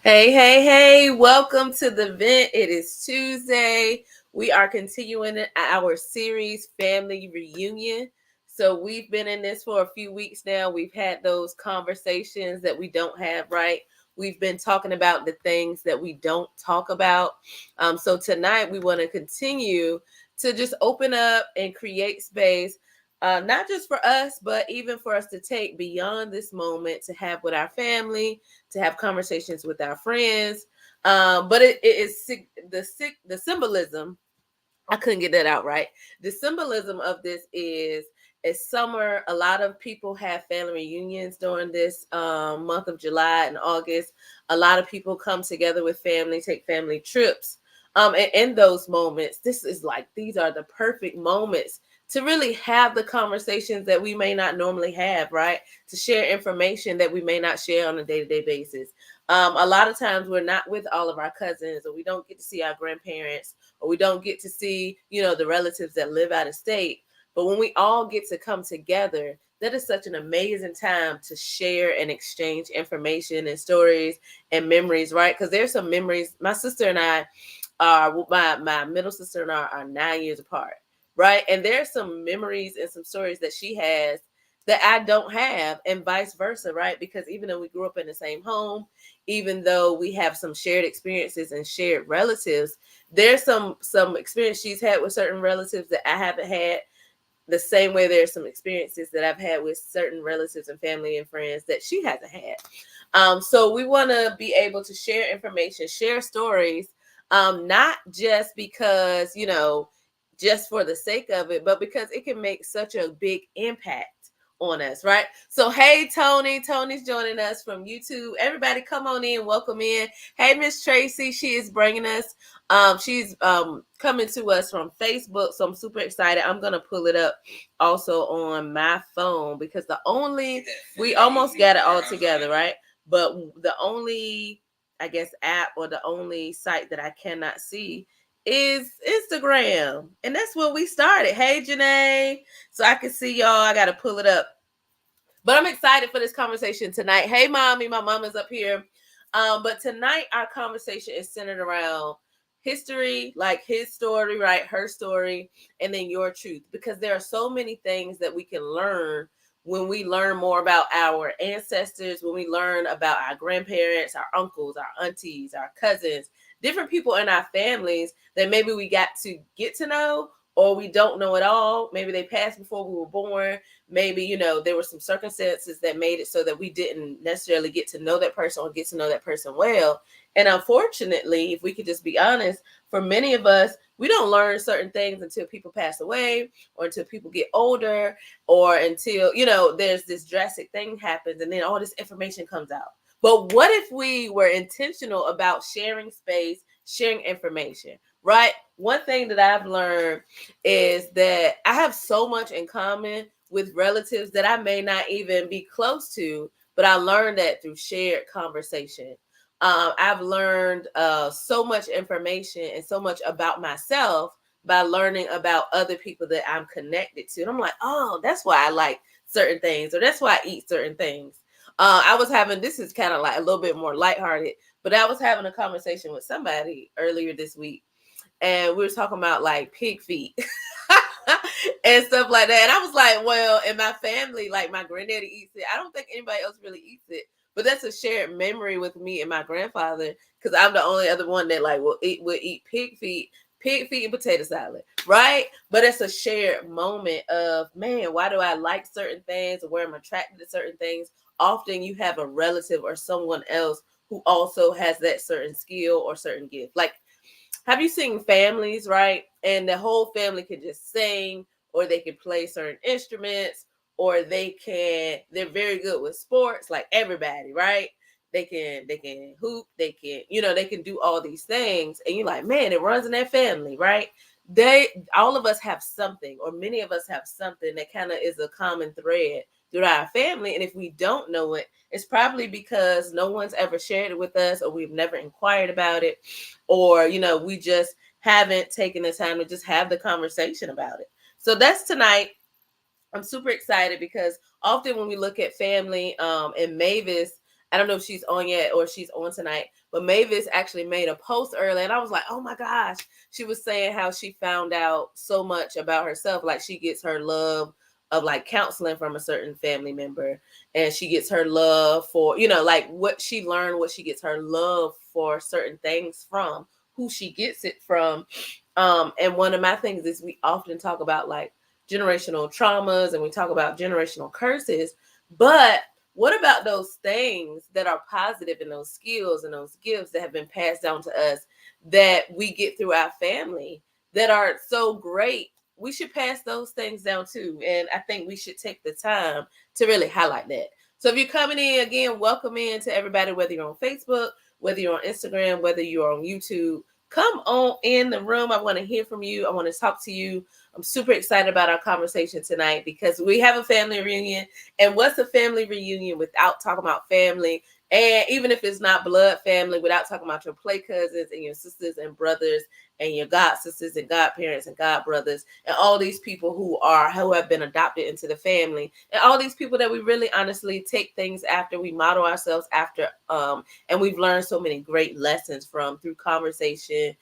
Hey, hey, hey, welcome to the vent. It is Tuesday. We are continuing our series, Family Reunion. So, we've been in this for a few weeks now. We've had those conversations that we don't have, right? We've been talking about the things that we don't talk about. So, tonight we want to continue to just open up and create space, not just for us, but even for us to take beyond this moment to have with our family, to have conversations with our friends. But it is the symbolism. I couldn't get that out right. The symbolism of this is it's summer. A lot of people have family reunions during this month of July and August. A lot of people come together with family, take family trips. And in those moments, this is like these are the perfect moments to really have the conversations that we may not normally have, right? To share information that we may not share on a day-to-day basis. A lot of times we're not with all of our cousins, or we don't get to see our grandparents, or we don't get to see, the relatives that live out of state. But when we all get to come together, that is such an amazing time to share and exchange information and stories and memories, right? Because there's some memories. My sister and I my middle sister and I are 9 years apart, right? And there's some memories and some stories that she has that I don't have, and vice versa, right? Because even though we grew up in the same home, even though we have some shared experiences and shared relatives, there's some experience she's had with certain relatives that I haven't had. The same way there's some experiences that I've had with certain relatives and family and friends that she hasn't had. So we want to be able to share information, share stories, not just because, just for the sake of it, but because it can make such a big impact on us, right? So, hey, Tony. Tony's joining us from YouTube. Everybody come on in, welcome in. Hey, Miss Tracy, she is bringing us, she's coming to us from Facebook, so I'm super excited. I'm going to pull it up also on my phone because we almost got it all together, right? But the only, I guess, app or the only site that I cannot see is Instagram. And that's where we started. Hey, Janae. So I can see y'all. I got to pull it up. But I'm excited for this conversation tonight. Hey, mommy. My mom is up here. But tonight, our conversation is centered around history, like his story, right? Her story, and then your truth. Because there are so many things that we can learn when we learn more about our ancestors, when we learn about our grandparents, our uncles, our aunties, our cousins, different people in our families that maybe we got to get to know, or we don't know at all. Maybe they passed before we were born. Maybe, there were some circumstances that made it so that we didn't necessarily get to know that person or get to know that person well. And unfortunately, if we could just be honest, for many of us, we don't learn certain things until people pass away, or until people get older, or until, there's this drastic thing happens and then all this information comes out. But what if we were intentional about sharing space, sharing information, right? One thing that I've learned is that I have so much in common with relatives that I may not even be close to, but I learned that through shared conversation. I've learned so much information and so much about myself by learning about other people that I'm connected to. And I'm like, oh, that's why I like certain things, or that's why I eat certain things. I was having, this is kind of like a little bit more lighthearted, but I was having a conversation with somebody earlier this week, and we were talking about like pig feet and stuff like that. And I was like, well, in my family, like my granddaddy eats it. I don't think anybody else really eats it, but that's a shared memory with me and my grandfather, because I'm the only other one that like will eat pig feet and potato salad, right? But it's a shared moment of, man, why do I like certain things, or where I'm attracted to certain things? Often you have a relative or someone else who also has that certain skill or certain gift. Like, have you seen families, right? And the whole family can just sing, or they can play certain instruments, or they're very good with sports, like everybody, right? They can hoop, they can do all these things. And you're like, man, it runs in their family, right? All of us have something, or many of us have something that kind of is a common thread through our family. And if we don't know it, it's probably because no one's ever shared it with us, or we've never inquired about it, or we just haven't taken the time to just have the conversation about it. So that's tonight. I'm super excited because often when we look at family, and Mavis, I don't know if she's on yet or she's on tonight, but Mavis actually made a post earlier, and I was like, oh my gosh. She was saying how she found out so much about herself. Like, she gets her love of like counseling from a certain family member, and she gets her love for, like what she learned, what she gets her love for certain things from, who she gets it from. And one of my things is we often talk about like generational traumas and we talk about generational curses, but what about those things that are positive and those skills and those gifts that have been passed down to us that we get through our family that are so great? We should pass those things down too. And I think we should take the time to really highlight that. So if you're coming in, again, welcome in to everybody, whether you're on Facebook, whether you're on Instagram, whether you're on YouTube. Come on in the room. I want to hear from you. I want to talk to you. I'm super excited about our conversation tonight because we have a family reunion. And what's a family reunion without talking about family? And even if it's not blood family, without talking about your play cousins and your sisters and brothers and your god sisters and godparents and god brothers and all these people who have been adopted into the family, and all these people that we really honestly take things after, we model ourselves after, and we've learned so many great lessons from through conversation,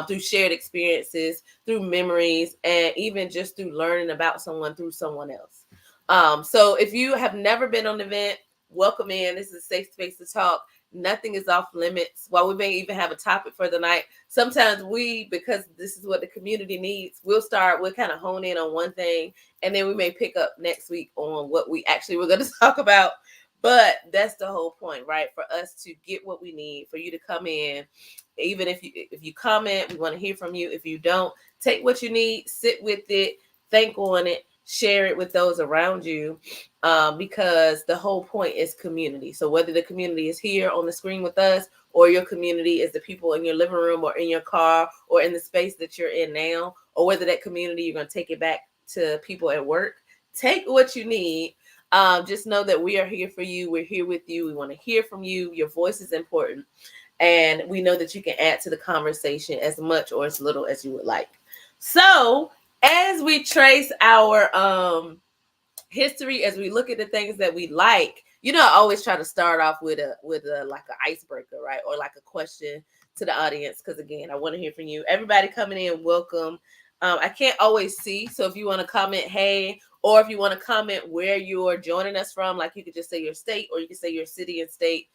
through shared experiences, through memories, and even just through learning about someone through someone else. So if you have never been on the event, welcome in. This is a safe space to talk. Nothing is off limits. While we may even have a topic for the night, sometimes because this is what the community needs, we'll kind of hone in on one thing, and then we may pick up next week on what we actually were going to talk about. But that's the whole point, right? For us to get what we need, for you to come in. Even if you comment, we want to hear from you. If you don't, take what you need, sit with it, think on it, share it with those around you, because the whole point is community. So whether the community is here on the screen with us, or your community is the people in your living room or in your car or in the space that you're in now, or whether that community you're going to take it back to people at work, take what you need. Just know that we are here for you. We're here with you. We want to hear from you. Your voice is important. And we know that you can add to the conversation as much or as little as you would like. So as we trace our history, as we look at the things that we like, I always try to start off with a like an icebreaker, right? Or like a question to the audience, because again, I want to hear from you. Everybody coming in, welcome. I can't always see, so if you want to comment, hey, or if you want to comment where you're joining us from, like you could just say your state, or you can say your city and state.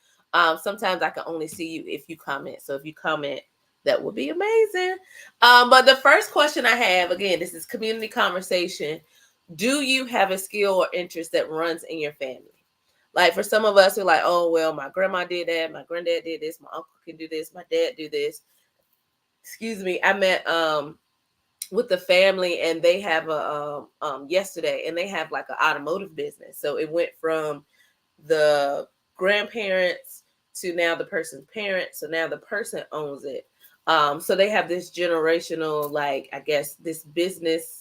Sometimes I can only see you if you comment. So if you comment, that would be amazing. But the first question I have, again, this is community conversation. Do you have a skill or interest that runs in your family? Like for some of us, we're like, oh, well, my grandma did that. My granddad did this. My uncle can do this. My dad do this. Excuse me. I met with the family, and they have yesterday, and they have like an automotive business. So it went from the grandparents to now the person's parents. So now the person owns it. So they have this generational, like, I guess, this business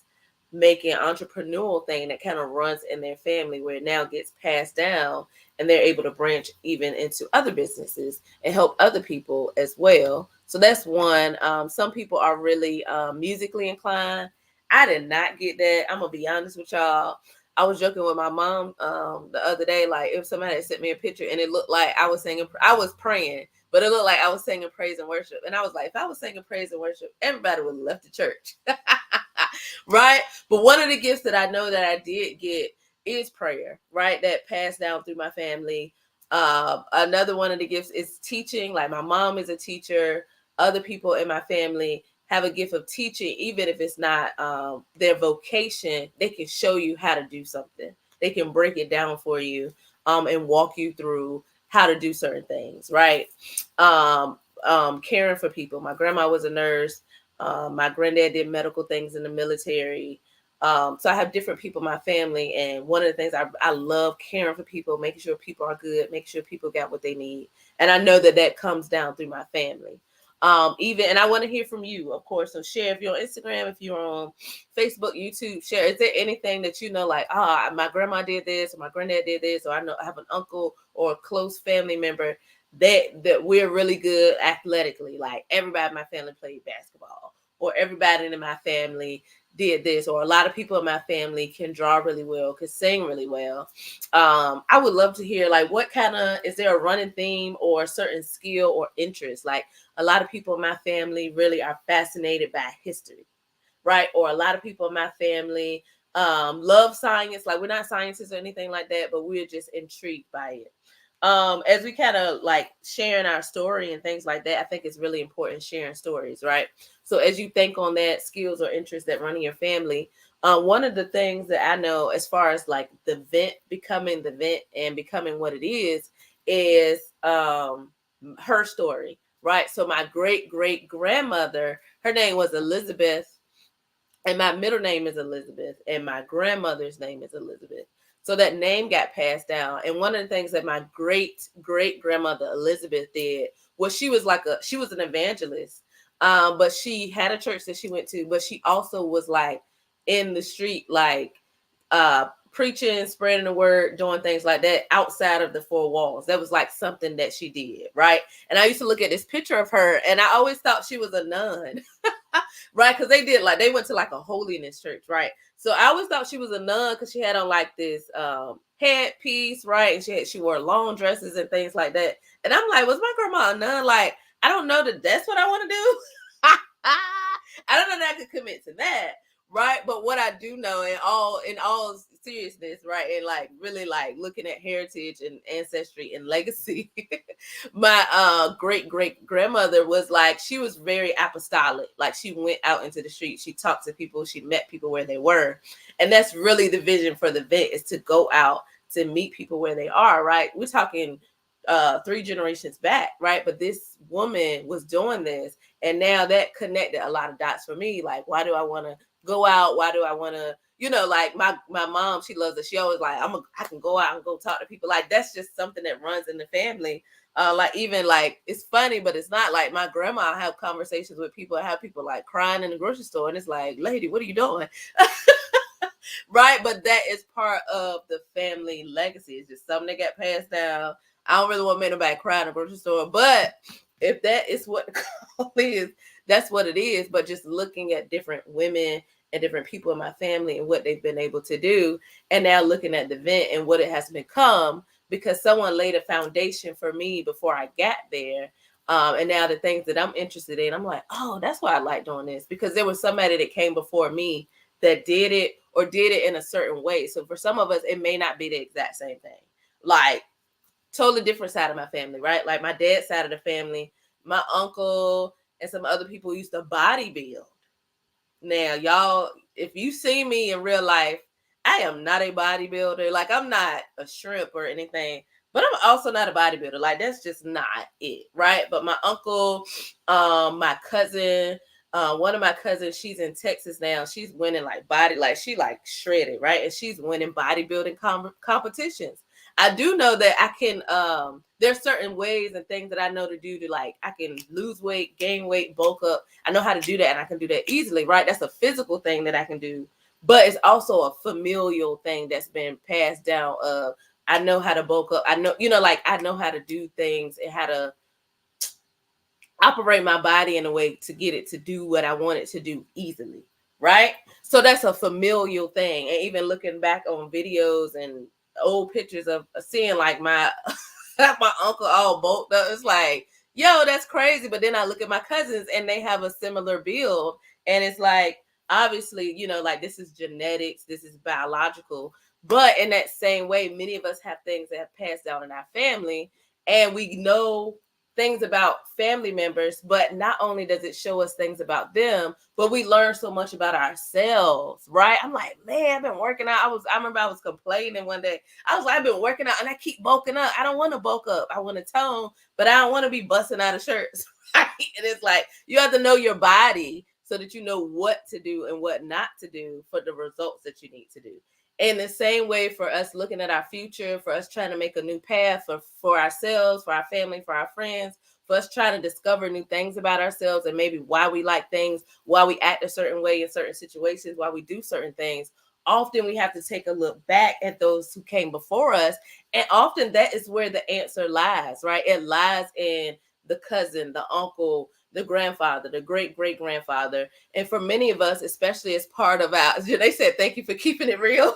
making entrepreneurial thing that kind of runs in their family, where it now gets passed down, and they're able to branch even into other businesses and help other people as well. So that's one. Some people are really musically inclined. I did not get that. I'm gonna be honest with y'all. I was joking with my mom the other day, like if somebody had sent me a picture and it looked like I was praying, but it looked like I was singing praise and worship. And I was like, if I was singing praise and worship, everybody would have left the church. Right? But one of the gifts that I know that I did get is prayer, right? That passed down through my family. Another one of the gifts is teaching. Like my mom is a teacher. Other people in my family have a gift of teaching, even if it's not their vocation. They can show you how to do something. They can break it down for you, and walk you through how to do certain things, right? Caring for people. My grandma was a nurse. My granddad did medical things in the military. So I have different people in my family, and one of the things I love caring for people, making sure people are good, making sure people got what they need, and I know that comes down through my family. And I want to hear from you, of course. So share if you're on Instagram, if you're on Facebook, YouTube, share. Is there anything that you know, like, my grandma did this, or my granddad did this, or I know I have an uncle or a close family member that we're really good athletically. Like everybody in my family played basketball, or everybody in my family did this, or a lot of people in my family can draw really well, can sing really well. I would love to hear, like, what kind of, is there a running theme or a certain skill or interest? Like, a lot of people in my family really are fascinated by history, right? Or a lot of people in my family love science. Like, we're not scientists or anything like that, but we're just intrigued by it. As we kind of like sharing our story and things like that, I think it's really important sharing stories, right? So as you think on that, skills or interests that run in your family, one of the things that I know as far as like the vent, becoming the vent and becoming what it is her story, right? So my great great grandmother, her name was Elizabeth, and my middle name is Elizabeth, and my grandmother's name is Elizabeth. So that name got passed down. And one of the things that my great great grandmother Elizabeth did was she was an evangelist. But she had a church that she went to, but she also was like in the street, like preaching, spreading the word, doing things like that outside of the four walls. That was like something that she did, right? And I used to look at this picture of her, and I always thought she was a nun. Right? Because they went to like a holiness church, right? So I always thought she was a nun because she had on like this headpiece, right? And she wore long dresses and things like that. And I'm like, was my grandma a nun? Like, I don't know that that's what I want to do. I don't know that I could commit to that, right? But what I do know, in all seriousness, right, and like really like looking at heritage and ancestry and legacy, my great great grandmother was like, she was very apostolic. Like, she went out into the street, she talked to people, she met people where they were. And that's really the vision for the vet, is to go out to meet people where they are, right? We're talking 3 generations back, right? But this woman was doing this, and now that connected a lot of dots for me. Like, why do I want to go out? Why do I want to, like my mom, she loves it. She always like, I can go out and go talk to people. Like, that's just something that runs in the family. Like, even like, it's funny, but it's not. Like, my grandma, I have conversations with people, I have people like crying in the grocery store, and it's like, lady, what are you doing? Right? But that is part of the family legacy. It's just something that got passed down. I don't really want to make nobody cry in the grocery store, but if that is what the call is, that's what it is. But just looking at different women and different people in my family and what they've been able to do, and now looking at the event and what it has become, because someone laid a foundation for me before I got there. And now the things that I'm interested in, I'm like, oh, that's why I like doing this, because there was somebody that came before me that did it, or did it in a certain way. So for some of us, it may not be the exact same thing. Like, totally different side of my family, right? Like, my dad's side of the family, my uncle and some other people used to bodybuild. Now, y'all, if you see me in real life, I am not a bodybuilder. Like, I'm not a shrimp or anything, but I'm also not a bodybuilder. Like, that's just not it, right? But my uncle, my cousin, one of my cousins, she's in Texas now. She's winning like like she like shredded, right? And she's winning bodybuilding competitions. I do know that I can, there's certain ways and things that I know to do to, like, I can lose weight, gain weight, bulk up. I know how to do that, and I can do that easily, right? That's a physical thing that I can do, but it's also a familial thing that's been passed down. I know how to bulk up. I know, like, I know how to do things and how to operate my body in a way to get it to do what I want it to do easily, right? So that's a familial thing. And even looking back on videos and old pictures of seeing like my my uncle all bulked up, it's like, yo, that's crazy. But then I look at my cousins and they have a similar build, and it's like, obviously, like, this is genetics, this is biological. But in that same way, many of us have things that have passed down in our family, and we know things about family members. But not only does it show us things about them, but we learn so much about ourselves, right? I'm like, man, I've been working out. I remember I was complaining one day. I was like, I've been working out and I keep bulking up. I don't want to bulk up. I want to tone, but I don't want to be busting out of shirts. Right? And it's like, you have to know your body so that you know what to do and what not to do for the results that you need to do. In the same way, for us looking at our future, for us trying to make a new path for ourselves, for our family, for our friends, for us trying to discover new things about ourselves and maybe why we like things, why we act a certain way in certain situations, why we do certain things. Often we have to take a look back at those who came before us. And often that is where the answer lies, right? It lies in the cousin, the uncle, the grandfather, the great-great-grandfather. And for many of us, especially as part of our, they said, thank you for keeping it real.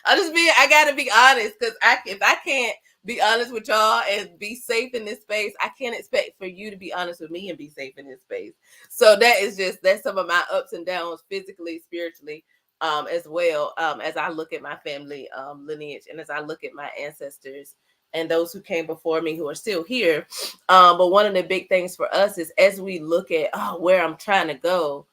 I gotta be honest, because if I can't be honest with y'all and be safe in this space, I can't expect for you to be honest with me and be safe in this space. So that's some of my ups and downs, physically, spiritually, as well, as I look at my family lineage, and as I look at my ancestors and those who came before me who are still here. But one of the big things for us is, as we look at where I'm trying to go,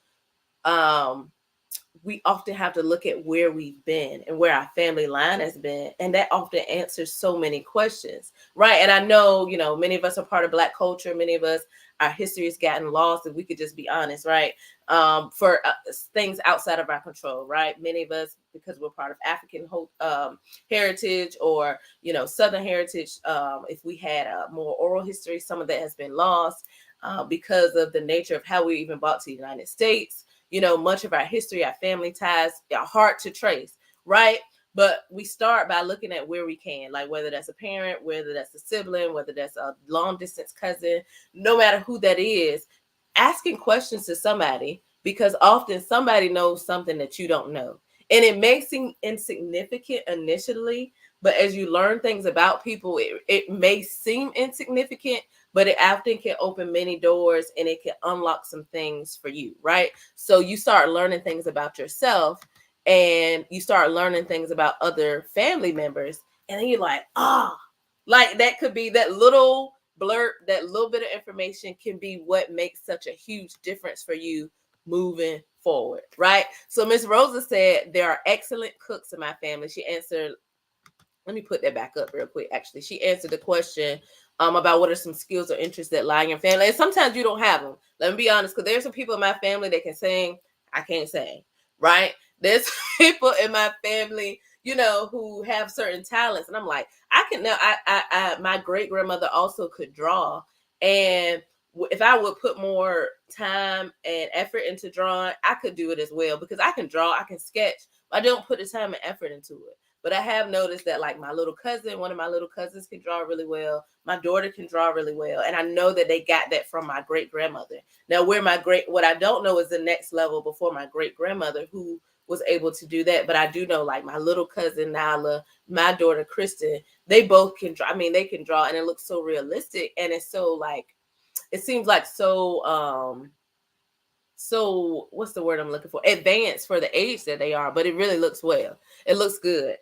we often have to look at where we've been and where our family line has been. And that often answers so many questions, right? And I know, many of us are part of Black culture. Many of us, our history has gotten lost, and we could just be honest, right? For things outside of our control, right? Many of us, because we're part of African heritage, or, Southern heritage, if we had a more oral history, some of that has been lost because of the nature of how we even brought to the United States. Much of our history, our family ties are hard to trace, right? But we start by looking at where we can, like whether that's a parent, whether that's a sibling, whether that's a long distance cousin, no matter who that is, asking questions to somebody, because often somebody knows something that you don't know. And it may seem insignificant initially, but as you learn things about people, it may seem insignificant, but it often can open many doors, and it can unlock some things for you, right? So you start learning things about yourself, and you start learning things about other family members, and then you're like, like that could be that little blurb, that little bit of information can be what makes such a huge difference for you moving forward, right? So Miss Rosa said, there are excellent cooks in my family. She answered, let me put that back up real quick. Actually, she answered the question about what are some skills or interests that lie in your family. And sometimes you don't have them. Let me be honest, because there's some people in my family that can sing. I can't sing, right? There's people in my family, who have certain talents. And I'm like, I can now, my great grandmother also could draw. And if I would put more time and effort into drawing, I could do it as well, because I can draw, I can sketch. But I don't put the time and effort into it. But I have noticed that, like, one of my little cousins can draw really well. My daughter can draw really well. And I know that they got that from my great grandmother. Now, what I don't know is the next level before my great grandmother, who was able to do that. But I do know, like, my little cousin Nala, my daughter Kristen, they both can draw. I mean, they can draw, and it looks so realistic. And it's so, like, it seems like so what's the word I'm looking for? Advanced for the age that they are, but it really looks well. It looks good.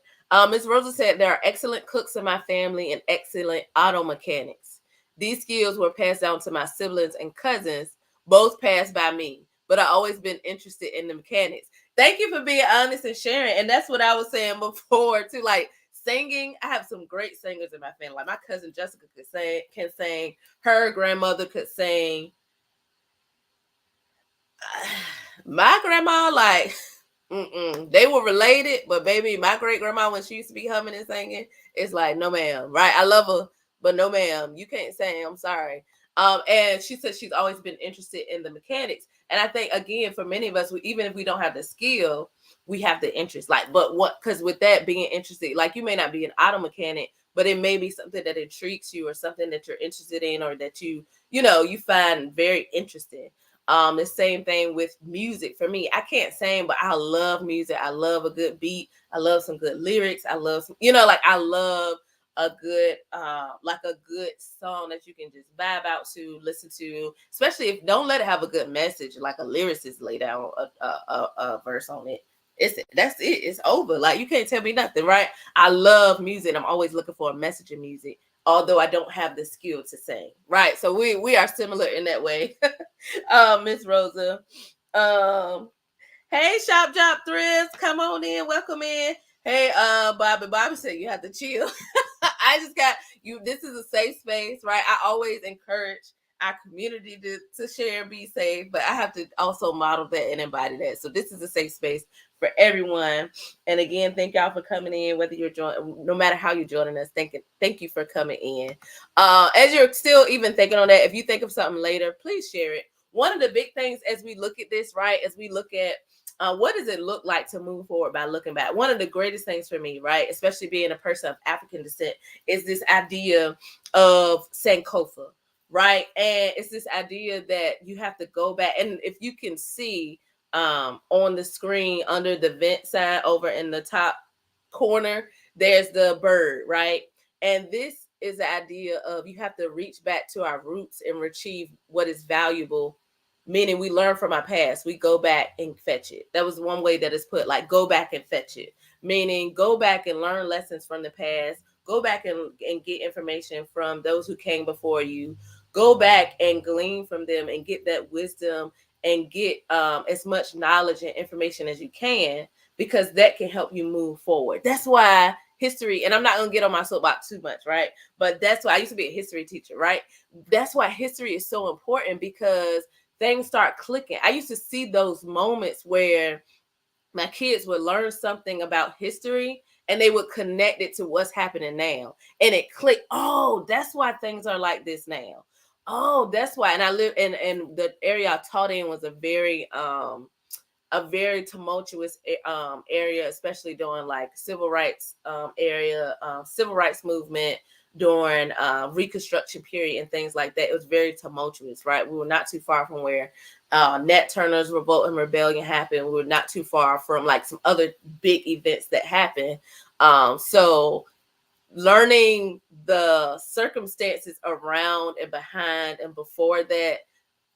Ms. Rosa said, there are excellent cooks in my family and excellent auto mechanics. These skills were passed down to my siblings and cousins, both passed by me, but I always been interested in the mechanics. Thank you for being honest and sharing. And that's what I was saying before too, like singing. I have some great singers in my family. Like my cousin Jessica can sing. Her grandmother could sing. My grandma, like, they were related, but baby, my great grandma, when she used to be humming and singing, it's like, no ma'am, right? I love her, but no ma'am, you can't sing. I'm sorry. And she said she's always been interested in the mechanics, and I think again for many of us, even if we don't have the skill, we have the interest. Like, but what? Because with that being interested, like you may not be an auto mechanic, but it may be something that intrigues you, or something that you're interested in, or that you find very interesting. The same thing with music. For me, I can't sing, but I love music. I love a good beat. I love some good lyrics. I love some, I love a good song that you can just vibe out to, listen to, especially if don't let it have a good message, like a lyricist lay down a verse on it. That's it. It's over. Like you can't tell me nothing, right? I love music. I'm always looking for a message in music, although I don't have the skill to sing, right? So we are similar in that way. Miss Rosa. Hey, Shop Job Thrift, come on in, welcome in. Hey, Bobby said you have to chill. I just got you. This is a safe space, right? I always encourage our community to share and be safe, but I have to also model that and embody that. So this is a safe space for everyone. And again, thank y'all for coming in, whether you're joining, no matter how you're joining us, thank you for coming in. As you're still even thinking on that, if you think of something later, please share it. One of the big things as we look at this, right, as we look at what does it look like to move forward by looking back? One of the greatest things for me, right, especially being a person of African descent, is this idea of Sankofa, right? And it's this idea that you have to go back, and if you can see on the screen under the vent sign over in the top corner, there's the bird, right? And this is the idea of you have to reach back to our roots and retrieve what is valuable, meaning we learn from our past. We go back and fetch it. That was one way that it's put, like go back and fetch it, meaning go back and learn lessons from the past, go back and get information from those who came before you, go back and glean from them and get that wisdom and get as much knowledge and information as you can, because that can help you move forward. That's why history, and I'm not gonna get on my soapbox too much, right? But that's why I used to be a history teacher, right? That's why history is so important, because things start clicking. I used to see those moments where my kids would learn something about history and they would connect it to what's happening now. And it clicked. Oh, that's why things are like this now. Oh, that's why. And I live in the area I taught in was a very tumultuous area, especially during like civil rights civil rights movement, during Reconstruction period and things like that. It was very tumultuous, right? We were not too far from where Nat Turner's revolt and rebellion happened. We were not too far from like some other big events that happened. So learning the circumstances around and behind and before that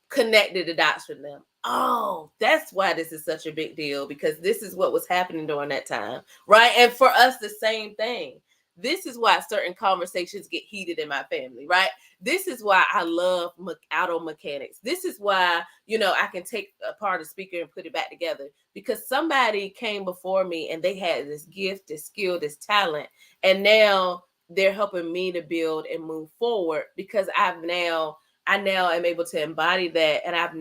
connected the dots for them. Oh, that's why this is such a big deal, because this is what was happening during that time, right? And for us, the same thing. This is why certain conversations get heated in my family, right? This is why I love auto mechanics. This is why, I can take apart a speaker and put it back together, because somebody came before me and they had this gift, this skill, this talent, and now they're helping me to build and move forward, because I now am able to embody that, and I've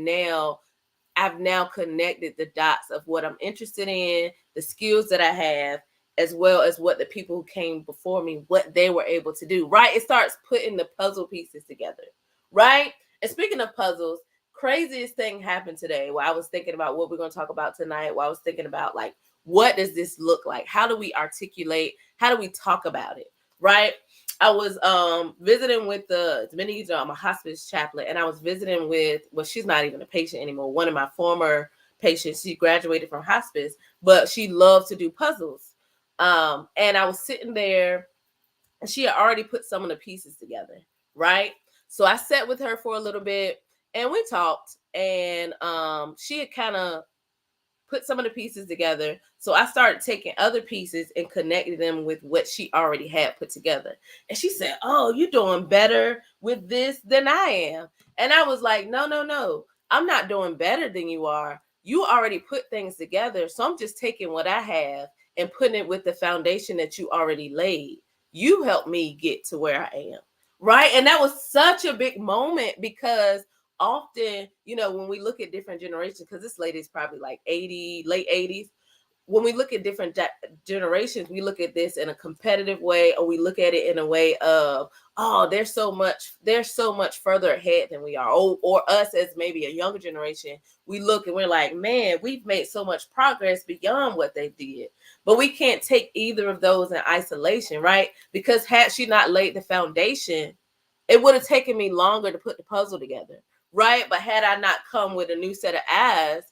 now connected the dots of what I'm interested in, the skills that I have, as well as what the people who came before me, what they were able to do, right? It starts putting the puzzle pieces together, right? And speaking of puzzles, craziest thing happened today while I was thinking about what we're going to talk about tonight, while I was thinking about like, what does this look like? How do we articulate? How do we talk about it, right? I was visiting with many of you know, I'm a hospice chaplain, and I was visiting with, well, she's not even a patient anymore, one of my former patients. She graduated from hospice, but she loved to do puzzles. And I was sitting there, and she had already put some of the pieces together, right? So I sat with her for a little bit, and we talked, and she had kind of put some of the pieces together. So I started taking other pieces and connecting them with what she already had put together. And she said, "Oh, you're doing better with this than I am." And I was like, "No, no, no. I'm not doing better than you are. You already put things together. So I'm just taking what I have and putting it with the foundation that you already laid. You helped me get to where I am." Right? And that was such a big moment, because often, when we look at different generations, because this lady is probably like 80, late 80s. When we look at different generations, we look at this in a competitive way, or we look at it in a way of, oh, they're so much further ahead than we are. Or us as maybe a younger generation, we look and we're like, man, we've made so much progress beyond what they did. But we can't take either of those in isolation, right? Because had she not laid the foundation, it would have taken me longer to put the puzzle together, right? But had I not come with a new set of eyes,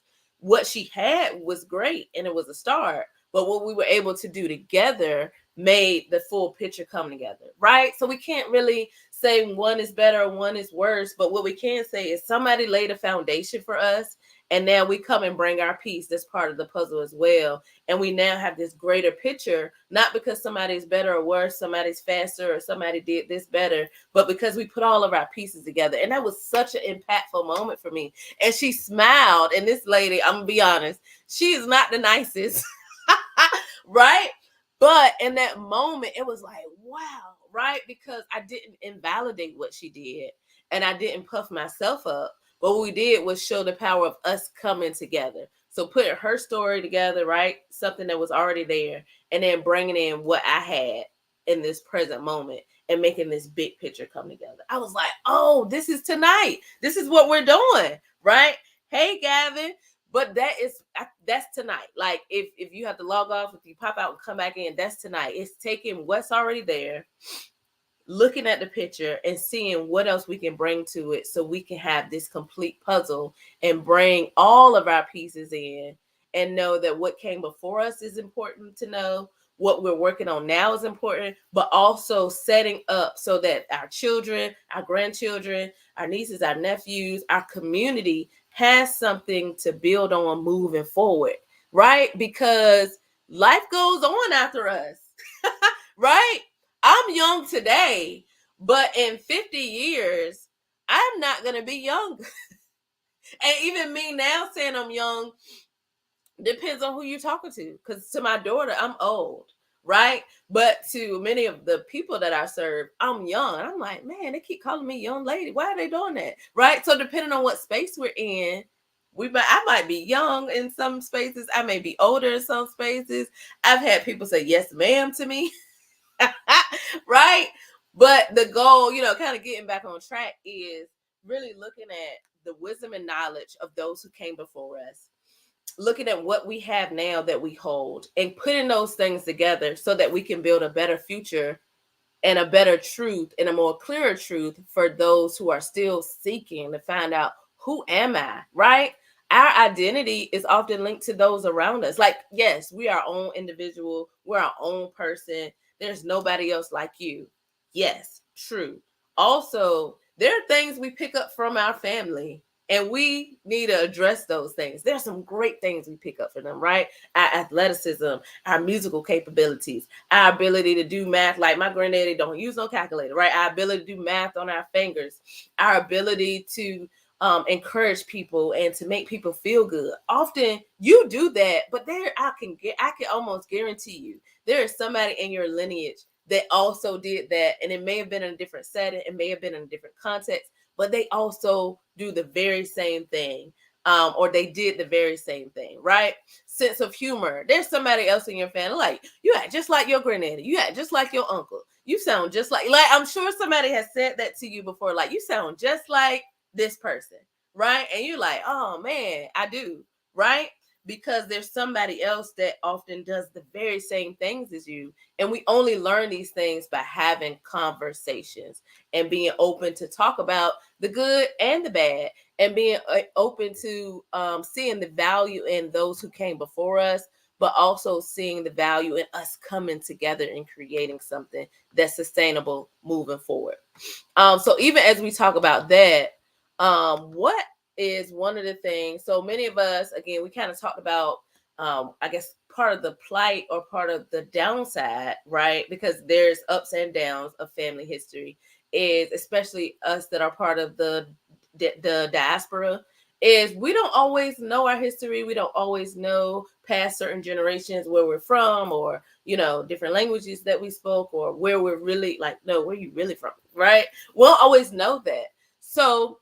what she had was great and it was a start. But what we were able to do together made the full picture come together, right? So we can't really say one is better or one is worse. But what we can say is somebody laid a foundation for us, and now we come and bring our piece that's part of the puzzle as well. And we now have this greater picture, not because somebody's better or worse, somebody's faster, or somebody did this better, but because we put all of our pieces together. And that was such an impactful moment for me. And she smiled. And this lady, I'm gonna be honest, she is not the nicest, right? But in that moment, it was like, wow, right? Because I didn't invalidate what she did, and I didn't puff myself up. But what we did was show the power of us coming together. So putting her story together, right? Something that was already there, and then bringing in what I had in this present moment and making this big picture come together. I was like, oh, this is tonight. This is what we're doing, right? Hey, Gavin. But that's tonight. Like if you have to log off, if you pop out and come back in, that's tonight. It's taking what's already there looking at the picture and seeing what else we can bring to it so we can have this complete puzzle and bring all of our pieces in and know that what came before us is important to know, what we're working on now is important, but also setting up so that our children, our grandchildren, our nieces, our nephews, our community has something to build on moving forward, right? Because life goes on after us, right? I'm young today, but in 50 years, I'm not going to be young. And even me now saying I'm young depends on who you're talking to. Because to my daughter, I'm old, right? But to many of the people that I serve, I'm young. I'm like, man, they keep calling me young lady. Why are they doing that? Right? So depending on what space we're in, I might be young in some spaces. I may be older in some spaces. I've had people say yes, ma'am to me. Right? But the goal, kind of getting back on track is really looking at the wisdom and knowledge of those who came before us, looking at what we have now that we hold, and putting those things together so that we can build a better future and a better truth and a more clearer truth for those who are still seeking to find out, who am I, right? Our identity is often linked to those around us. Like, yes, we are our own individual, we're our own person. There's nobody else like you. Yes, true. Also, there are things we pick up from our family, and we need to address those things. There's some great things we pick up from them, right? Our athleticism, our musical capabilities, our ability to do math. Like my granddaddy don't use no calculator, right? Our ability to do math on our fingers, our ability to encourage people and to make people feel good. Often you do that, but I can almost guarantee you there is somebody in your lineage that also did that, and it may have been in a different setting, it may have been in a different context, but they also do the very same thing. Or they did the very same thing, right? Sense of humor. There's somebody else in your family, like, you act just like your granddaddy, you act just like your uncle, you sound just like I'm sure somebody has said that to you before, like, you sound just like this person, right? And you're like, oh man, I do, right? Because there's somebody else that often does the very same things as you. And we only learn these things by having conversations and being open to talk about the good and the bad, and being open to seeing the value in those who came before us, but also seeing the value in us coming together and creating something that's sustainable moving forward. So even as we talk about that, what is one of the things? So many of us, again, we kind of talked about, I guess, part of the plight or part of the downside, right? Because there's ups and downs of family history, is especially us that are part of the diaspora, is we don't always know our history. We don't always know past certain generations where we're from, or different languages that we spoke, or where we're really like, no, where you really from, right? We'll always know that. So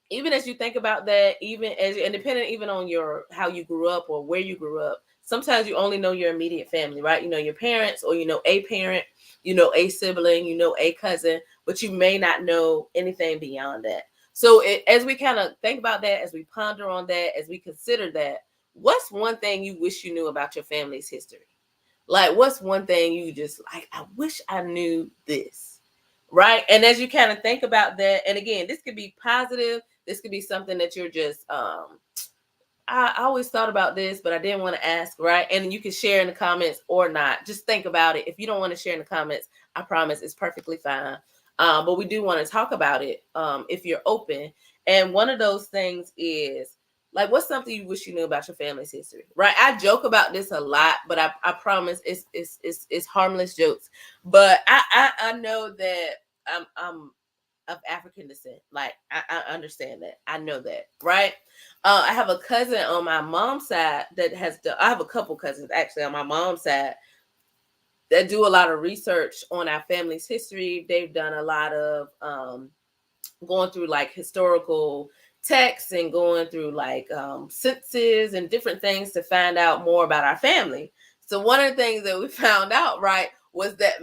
even as you think about that, even as and depending even on how you grew up or where you grew up, sometimes you only know your immediate family, right? You know your parents, or a parent, a sibling, a cousin, but you may not know anything beyond that. So as we kind of think about that, as we ponder on that, as we consider that, what's one thing you wish you knew about your family's history? Like, what's one thing you just like, I wish I knew this, right? And as you kind of think about that, and again, this could be positive, this could be something that you're just I always thought about this, but I didn't want to ask, right? And you can share in the comments or not. Just think about it. If you don't want to share in the comments, I promise it's perfectly fine. But we do want to talk about it if you're open. And one of those things is, like, what's something you wish you knew about your family's history, right? I joke about this a lot, but I promise it's harmless jokes. But I know that I'm of African descent. Like, I understand that. I know that, right? I have a cousin on my mom's side that I have a couple cousins actually on my mom's side that do a lot of research on our family's history. They've done a lot of going through like historical texts and going through like censuses and different things to find out more about our family. So one of the things that we found out, right, was that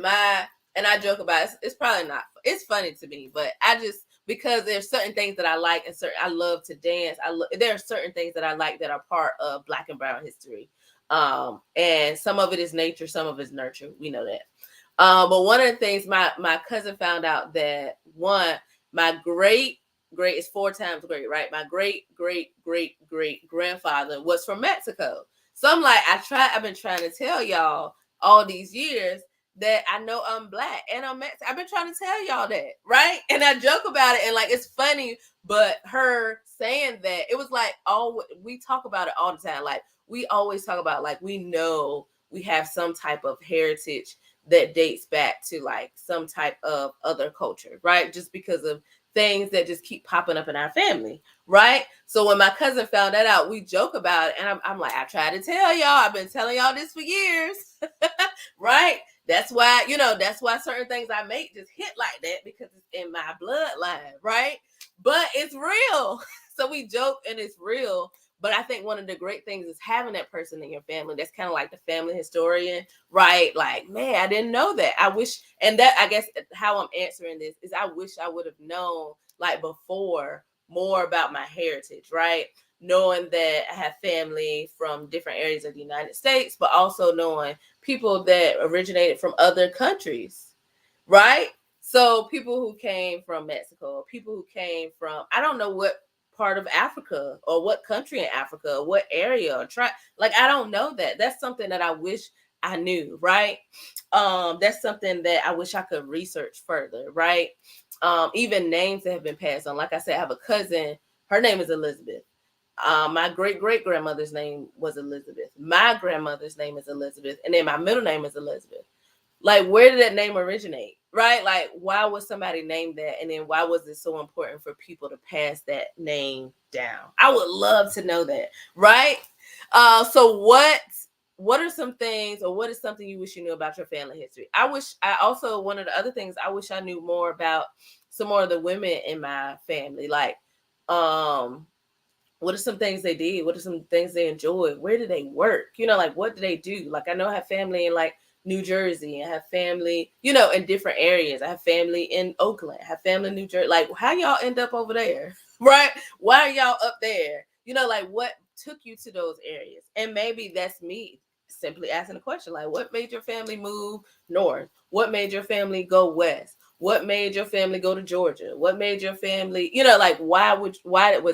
and I joke about it, it's probably not, it's funny to me, but because there's certain things that I like, and I love to dance. There are certain things that I like that are part of Black and Brown history. And some of it is nature, some of it is nurture. We know that. But one of the things my cousin found out that one, my great is four times great, right? My great grandfather was from Mexico. So I'm like, I've been trying to tell y'all all these years that I know I'm black and I'm Mexican. I've been trying to tell y'all that, right? And I joke about it, and like it's funny, but her saying that, it was like, all we talk about it all the time. Like we always talk about, like, we know we have some type of heritage that dates back to like some type of other culture, right? Just because of things that just keep popping up in our family, right? So when my cousin found that out, we joke about it, and I'm like, I try to tell y'all, I've been telling y'all this for years, right? That's why, that's why certain things I make just hit like that, because it's in my bloodline, right? But it's real. So we joke and it's real. But I think one of the great things is having that person in your family that's kind of like the family historian, right? Like, man, I didn't know that. I wish, and that, I guess how I'm answering this is, I wish I would have known, like, before, more about my heritage, right? Knowing that I have family from different areas of the United States, but also knowing people that originated from other countries, right? So people who came from Mexico, people who came from, I don't know what part of Africa or what country in Africa or what area or try, like, I don't know that. That's something that I wish I knew, right? That's something that I wish I could research further, right? Even names that have been passed on. Like I said, I have a cousin, her name is Elizabeth. My great grandmother's name was Elizabeth. My grandmother's name is Elizabeth, and then my middle name is Elizabeth. Like, where did that name originate, right? Like, why was somebody named that, and then why was it so important for people to pass that name down? I would love to know that, right? So what are some things, or what is something you wish you knew about your family history? I also, one of the other things I wish I knew more about some more of the women in my family, like, what are some things they did? What are some things they enjoyed? Where did they work? Like, what do they do? Like, I know I have family in like New Jersey. I have family, in different areas. I have family in Oakland. I have family in New Jersey. Like, how y'all end up over there? Right? Why are y'all up there? Like, what took you to those areas? And maybe that's me simply asking a question, like, what made your family move north? What made your family go west? What made your family go to Georgia? What made your family, like, why was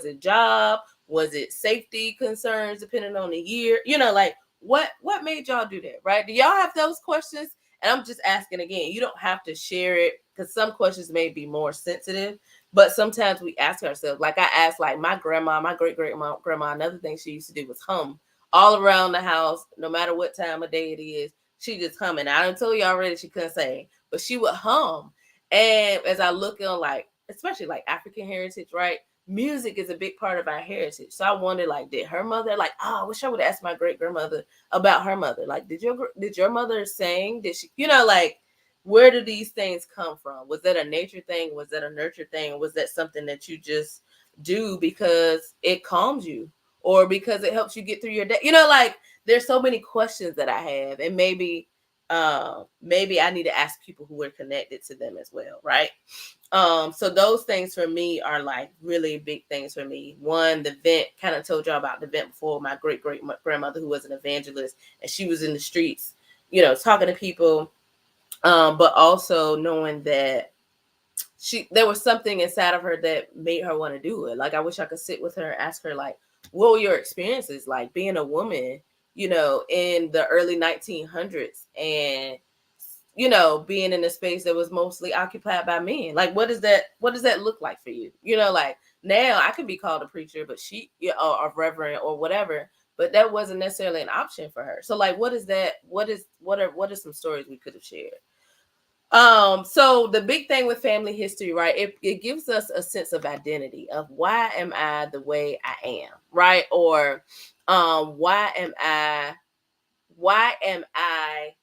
it job? Was it safety concerns depending on the year? Like, what made y'all do that, right? Do y'all have those questions? And I'm just asking again. You don't have to share it, because some questions may be more sensitive, but sometimes we ask ourselves. Like, I asked, like, my grandma, my grandma, another thing she used to do was hum all around the house, no matter what time of day it is. She just humming. I done told you already she couldn't sing, but she would hum. And as I look on, like, especially like African heritage, right? Music is a big part of our heritage. So I wondered, like, did her mother, like, I wish I would ask my great grandmother about her mother. Like, did your mother sing? Did she, like, where do these things come from? Was that a nature thing? Was that a nurture thing? Was that something that you just do because it calms you, or because it helps you get through your day? Like, there's so many questions that I have, and maybe I need to ask people who are connected to them as well, right? So those things for me are like really big things for me. One, the vent, kind of told y'all about the vent before. My great grandmother, who was an evangelist, and she was in the streets, talking to people, but also knowing that there was something inside of her that made her want to do it. Like, I wish I could sit with her and ask her, like, what were your experiences like being a woman, in the early 1900s, and being in a space that was mostly occupied by men. Like, what does that look like for you? Like, now I could be called a preacher, but she, or a reverend or whatever, but that wasn't necessarily an option for her. So, like, what is that? What are some stories we could have shared? So the big thing with family history, right? It gives us a sense of identity, of why am I the way I am, right? Or why am I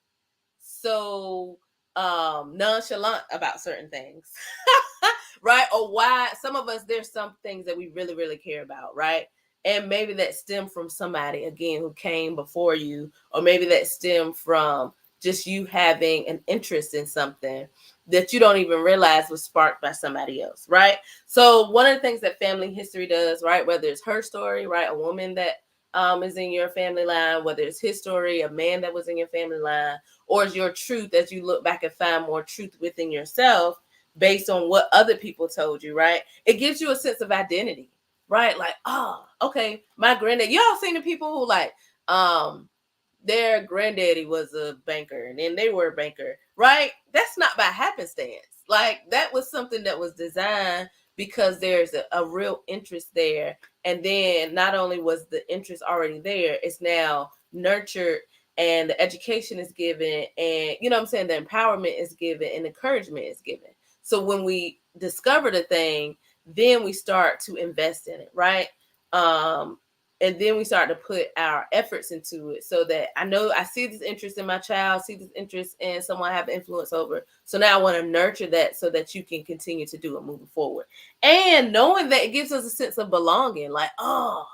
so nonchalant about certain things? Right? Or why some of us, there's some things that we really, really care about, right? And maybe that stem from somebody, again, who came before you, or maybe that stem from just you having an interest in something that you don't even realize was sparked by somebody else, right? So one of the things that family history does, right, whether it's her story, right, a woman that is in your family line, whether it's his story, a man that was in your family line, or is your truth as you look back and find more truth within yourself based on what other people told you, right? It gives you a sense of identity, right? Like, oh, okay, my granddad. Y'all seen the people who like, their granddaddy was a banker and then they were a banker, right? That's not by happenstance. Like that was something that was designed because there's a real interest there. And then not only was the interest already there, it's now nurtured and the education is given and you know what I'm saying, the empowerment is given and encouragement is given. So when we discover the thing, then we start to invest in it, right? Um, and then we start to put our efforts into it so that I know I see this interest in my child, see this interest in someone I have influence over. So now I want to nurture that so that you can continue to do it moving forward. And knowing that it gives us a sense of belonging, like, oh,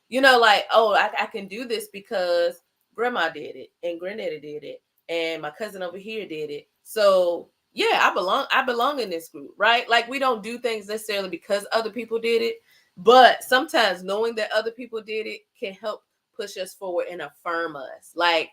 you know, like, oh, I can do this because grandma did it and granddaddy did it and my cousin over here did it. So yeah, I belong in this group, right? Like we don't do things necessarily because other people did it, but sometimes knowing that other people did it can help push us forward and affirm us. Like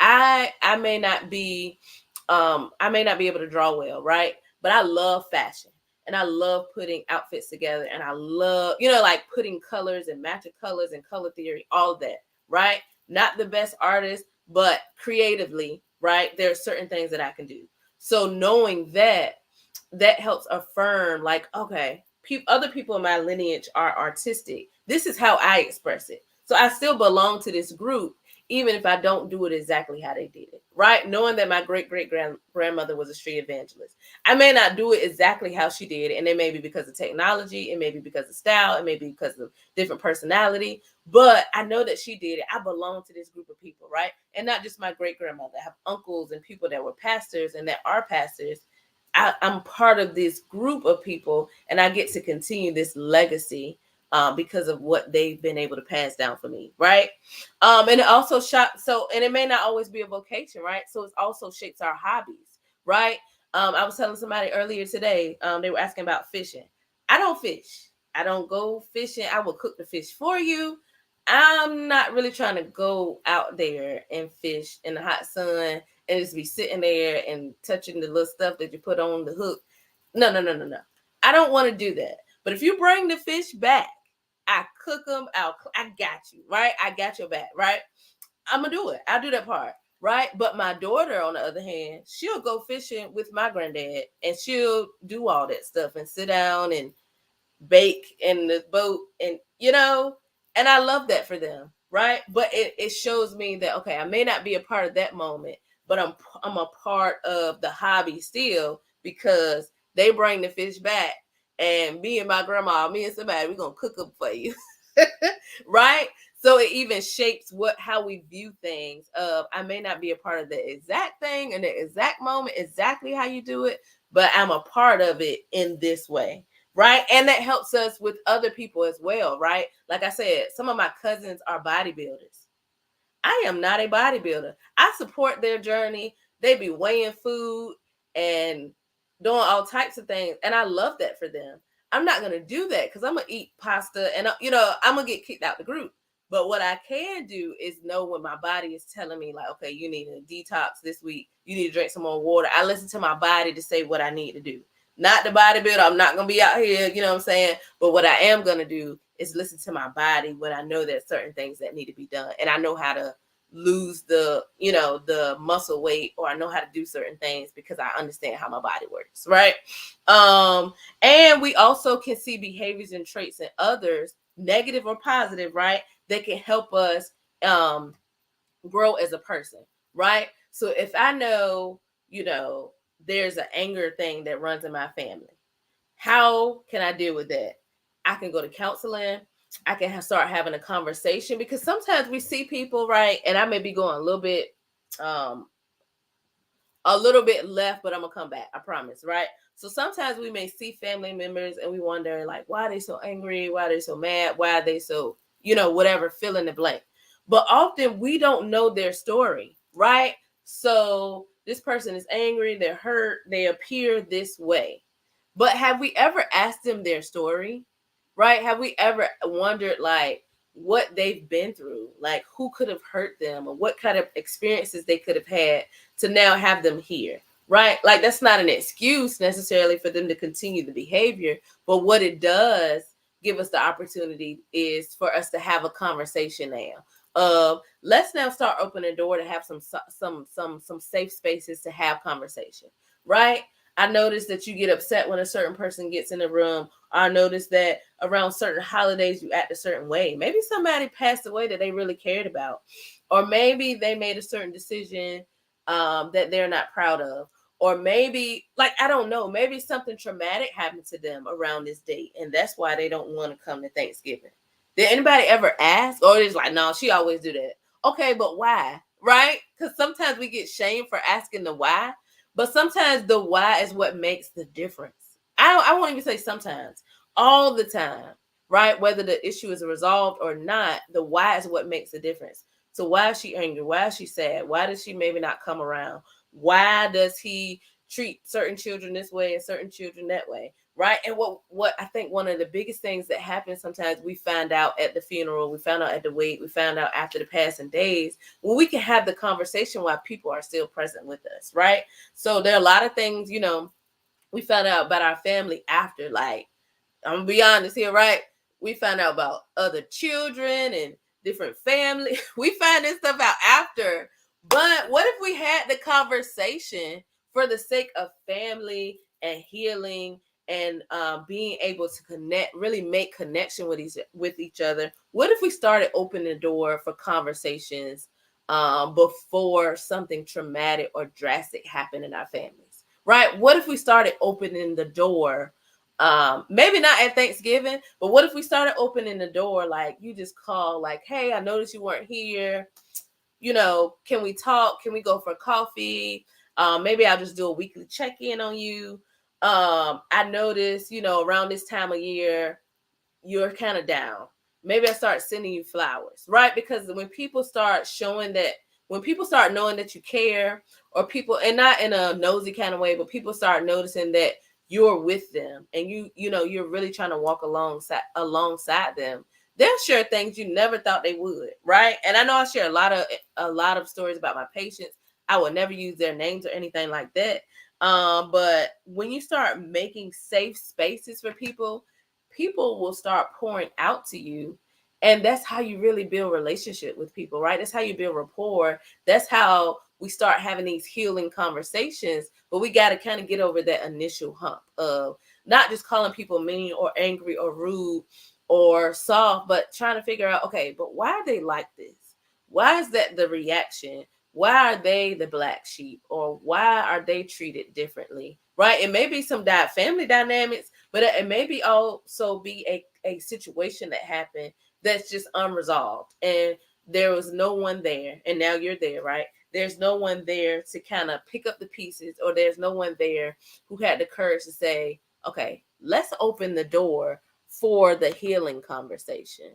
I may not be I may not be able to draw well, right? But I love fashion and I love putting outfits together and I love, you know, like putting colors and matching colors and color theory, all of that, right? Not the best artist, but creatively, right? There are certain things that I can do. So knowing that, that helps affirm like, okay, other people in my lineage are artistic. This is how I express it. So I still belong to this group, even if I don't do it exactly how they did it, right? Knowing that my grandmother was a street evangelist. I may not do it exactly how she did it, and it may be because of technology, it may be because of style, it may be because of different personality, but I know that she did it. I belong to this group of people, right? And not just my great grandmother. I have uncles and people that were pastors and that are pastors. I'm part of this group of people, and I get to continue this legacy because of what they've been able to pass down for me, right? And it also and it may not always be a vocation, right? So it also shapes our hobbies, right? I was telling somebody earlier today, they were asking about fishing. I don't fish. I don't go fishing. I will cook the fish for you. I'm not really trying to go out there and fish in the hot sun and just be sitting there and touching the little stuff that you put on the hook. No, no, no, no, no. I don't want to do that. But if you bring the fish back, I cook them out. I got you, right? I got your back, right? I'm gonna do it. I'll do that part, right? But my daughter, on the other hand, she'll go fishing with my granddad and she'll do all that stuff and sit down and bake in the boat and you know, and I love that for them, right? But it shows me that okay, I may not be a part of that moment, but I'm a part of the hobby still because they bring the fish back and me and my grandma, me and somebody, we're gonna cook them for you. Right? So it even shapes how we view things. I may not be a part of the exact thing in the exact moment, exactly how you do it, but I'm a part of it in this way, right? And that helps us with other people as well, right? Like I said, some of my cousins are bodybuilders. I am not a bodybuilder. I support their journey. They be weighing food and doing all types of things, and I love that for them. I'm not gonna do that because I'm gonna eat pasta, and you know I'm gonna get kicked out the group. But what I can do is know when my body is telling me, like, okay, you need a detox this week. You need to drink some more water. I listen to my body to say what I need to do. Not the bodybuilder. I'm not gonna be out here, you know what I'm saying? But what I am gonna do is listen to my body when I know there's certain things that need to be done, and I know how to lose the the muscle weight, or I know how to do certain things because I understand how my body works, right? And we also can see behaviors and traits in others, negative or positive, right, that can help us grow as a person, right? So if I know, there's an anger thing that runs in my family, how can I deal with that? I can go to counseling. I can start having a conversation because sometimes we see people, right? And I may be going um, a little bit left, but I'm gonna come back. I promise, right? So sometimes we may see family members and we wonder, like, why are they so angry? Why are they so mad? Why are they so, whatever, fill in the blank. But often we don't know their story, right? So this person is angry, they're hurt, they appear this way. But have we ever asked them their story? Right? Have we ever wondered, like, what they've been through, like who could have hurt them or what kind of experiences they could have had to now have them here, right? Like that's not an excuse necessarily for them to continue the behavior, but what it does give us the opportunity is for us to have a conversation now of let's now start opening the door to have some safe spaces to have conversation, right? I noticed that you get upset when a certain person gets in the room. I noticed that around certain holidays you act a certain way. Maybe somebody passed away that they really cared about, or maybe they made a certain decision that they're not proud of, or maybe like I don't know, maybe something traumatic happened to them around this date, and that's why they don't want to come to Thanksgiving. Did anybody ever ask, or it's like, no, she always do that? Okay, but why? Right? Because sometimes we get shamed for asking the why, but sometimes the why is what makes the difference. I won't even say sometimes, all the time, right? Whether the issue is resolved or not, the why is what makes the difference. So why is she angry? Why is she sad? Why does she maybe not come around? Why does he treat certain children this way and certain children that way? Right. And what I think one of the biggest things that happens sometimes we find out at the funeral, we found out at the wake, we found out after the passing days, when we can have the conversation while people are still present with us. Right. So there are a lot of things, we found out about our family after, like, I'm gonna be honest here, right? We find out about other children and different family. We find this stuff out after. But what if we had the conversation for the sake of family and healing and being able to connect, really make connection with each other? What if we started opening the door for conversations before something traumatic or drastic happened in our families? Right? What if we started opening the door? Maybe not at Thanksgiving, but what if we started opening the door, like you just call, like, hey, I noticed you weren't here, can we talk, can we go for coffee? Maybe I'll just do a weekly check-in on you. I noticed, around this time of year you're kind of down. Maybe I start sending you flowers, right? Because when people start showing that, when people start knowing that you care, or people, and not in a nosy kind of way, but people start noticing that you're with them and you're really trying to walk alongside them, they'll share things you never thought they would, right? And I know I share a lot of stories about my patients. I would never use their names or anything like that. But when you start making safe spaces for people will start pouring out to you, and that's how you really build relationship with people, right? That's how you build rapport. That's how we start having these healing conversations. But we got to kind of get over that initial hump of not just calling people mean or angry or rude or soft, but trying to figure out, okay, but why are they like this? Why is that the reaction? Why are they the black sheep, or why are they treated differently? Right? It may be some family dynamics, but it may be also be a situation that happened that's just unresolved, and there was no one there, and now you're there, right? There's no one there to kind of pick up the pieces, or there's no one there who had the courage to say, okay, let's open the door for the healing conversation,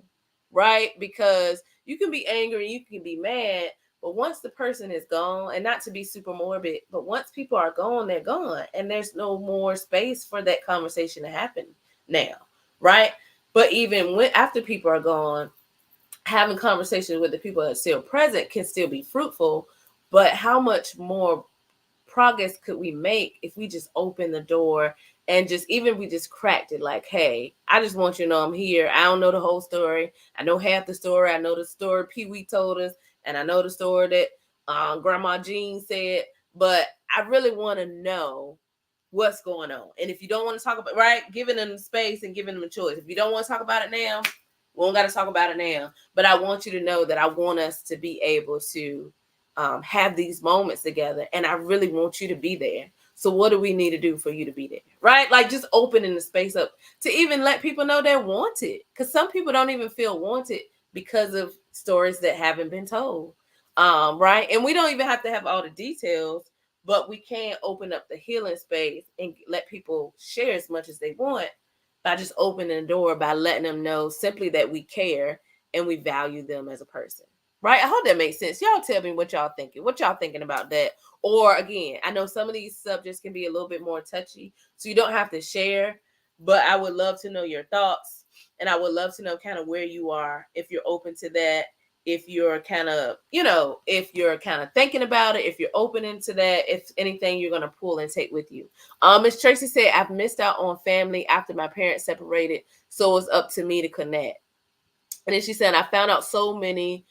right? Because you can be angry, you can be mad, but once the person is gone, and not to be super morbid, but once people are gone, they're gone. And there's no more space for that conversation to happen now, right? But even after people are gone, having conversations with the people that are still present can still be fruitful. But how much more progress could we make if we just open the door and just, even we just cracked it, like, hey, I just want you to know I'm here. I don't know the whole story. I know half the story. I know the story Pee Wee told us, and I know the story that Grandma Jean said, but I really want to know what's going on. And if you don't want to talk about, right, giving them space and giving them a choice. If you don't want to talk about it now, we don't got to talk about it now. But I want you to know that I want us to be able to have these moments together, and I really want you to be there. So what do we need to do for you to be there, right? Like just opening the space up to even let people know they're wanted, because some people don't even feel wanted because of stories that haven't been told, right? And we don't even have to have all the details, but we can open up the healing space and let people share as much as they want by just opening the door, by letting them know simply that we care and we value them as a person. Right? I hope that makes sense. Y'all tell me what y'all thinking. What y'all thinking about that? Or again, I know some of these subjects can be a little bit more touchy, so you don't have to share, but I would love to know your thoughts. And I would love to know kind of where you are, if you're open to that, if you're kind of, if you're kind of thinking about it, if you're open into that, if anything you're going to pull and take with you. Miss Tracy said, I've missed out on family after my parents separated, so it's up to me to connect. And then she said, I found out so many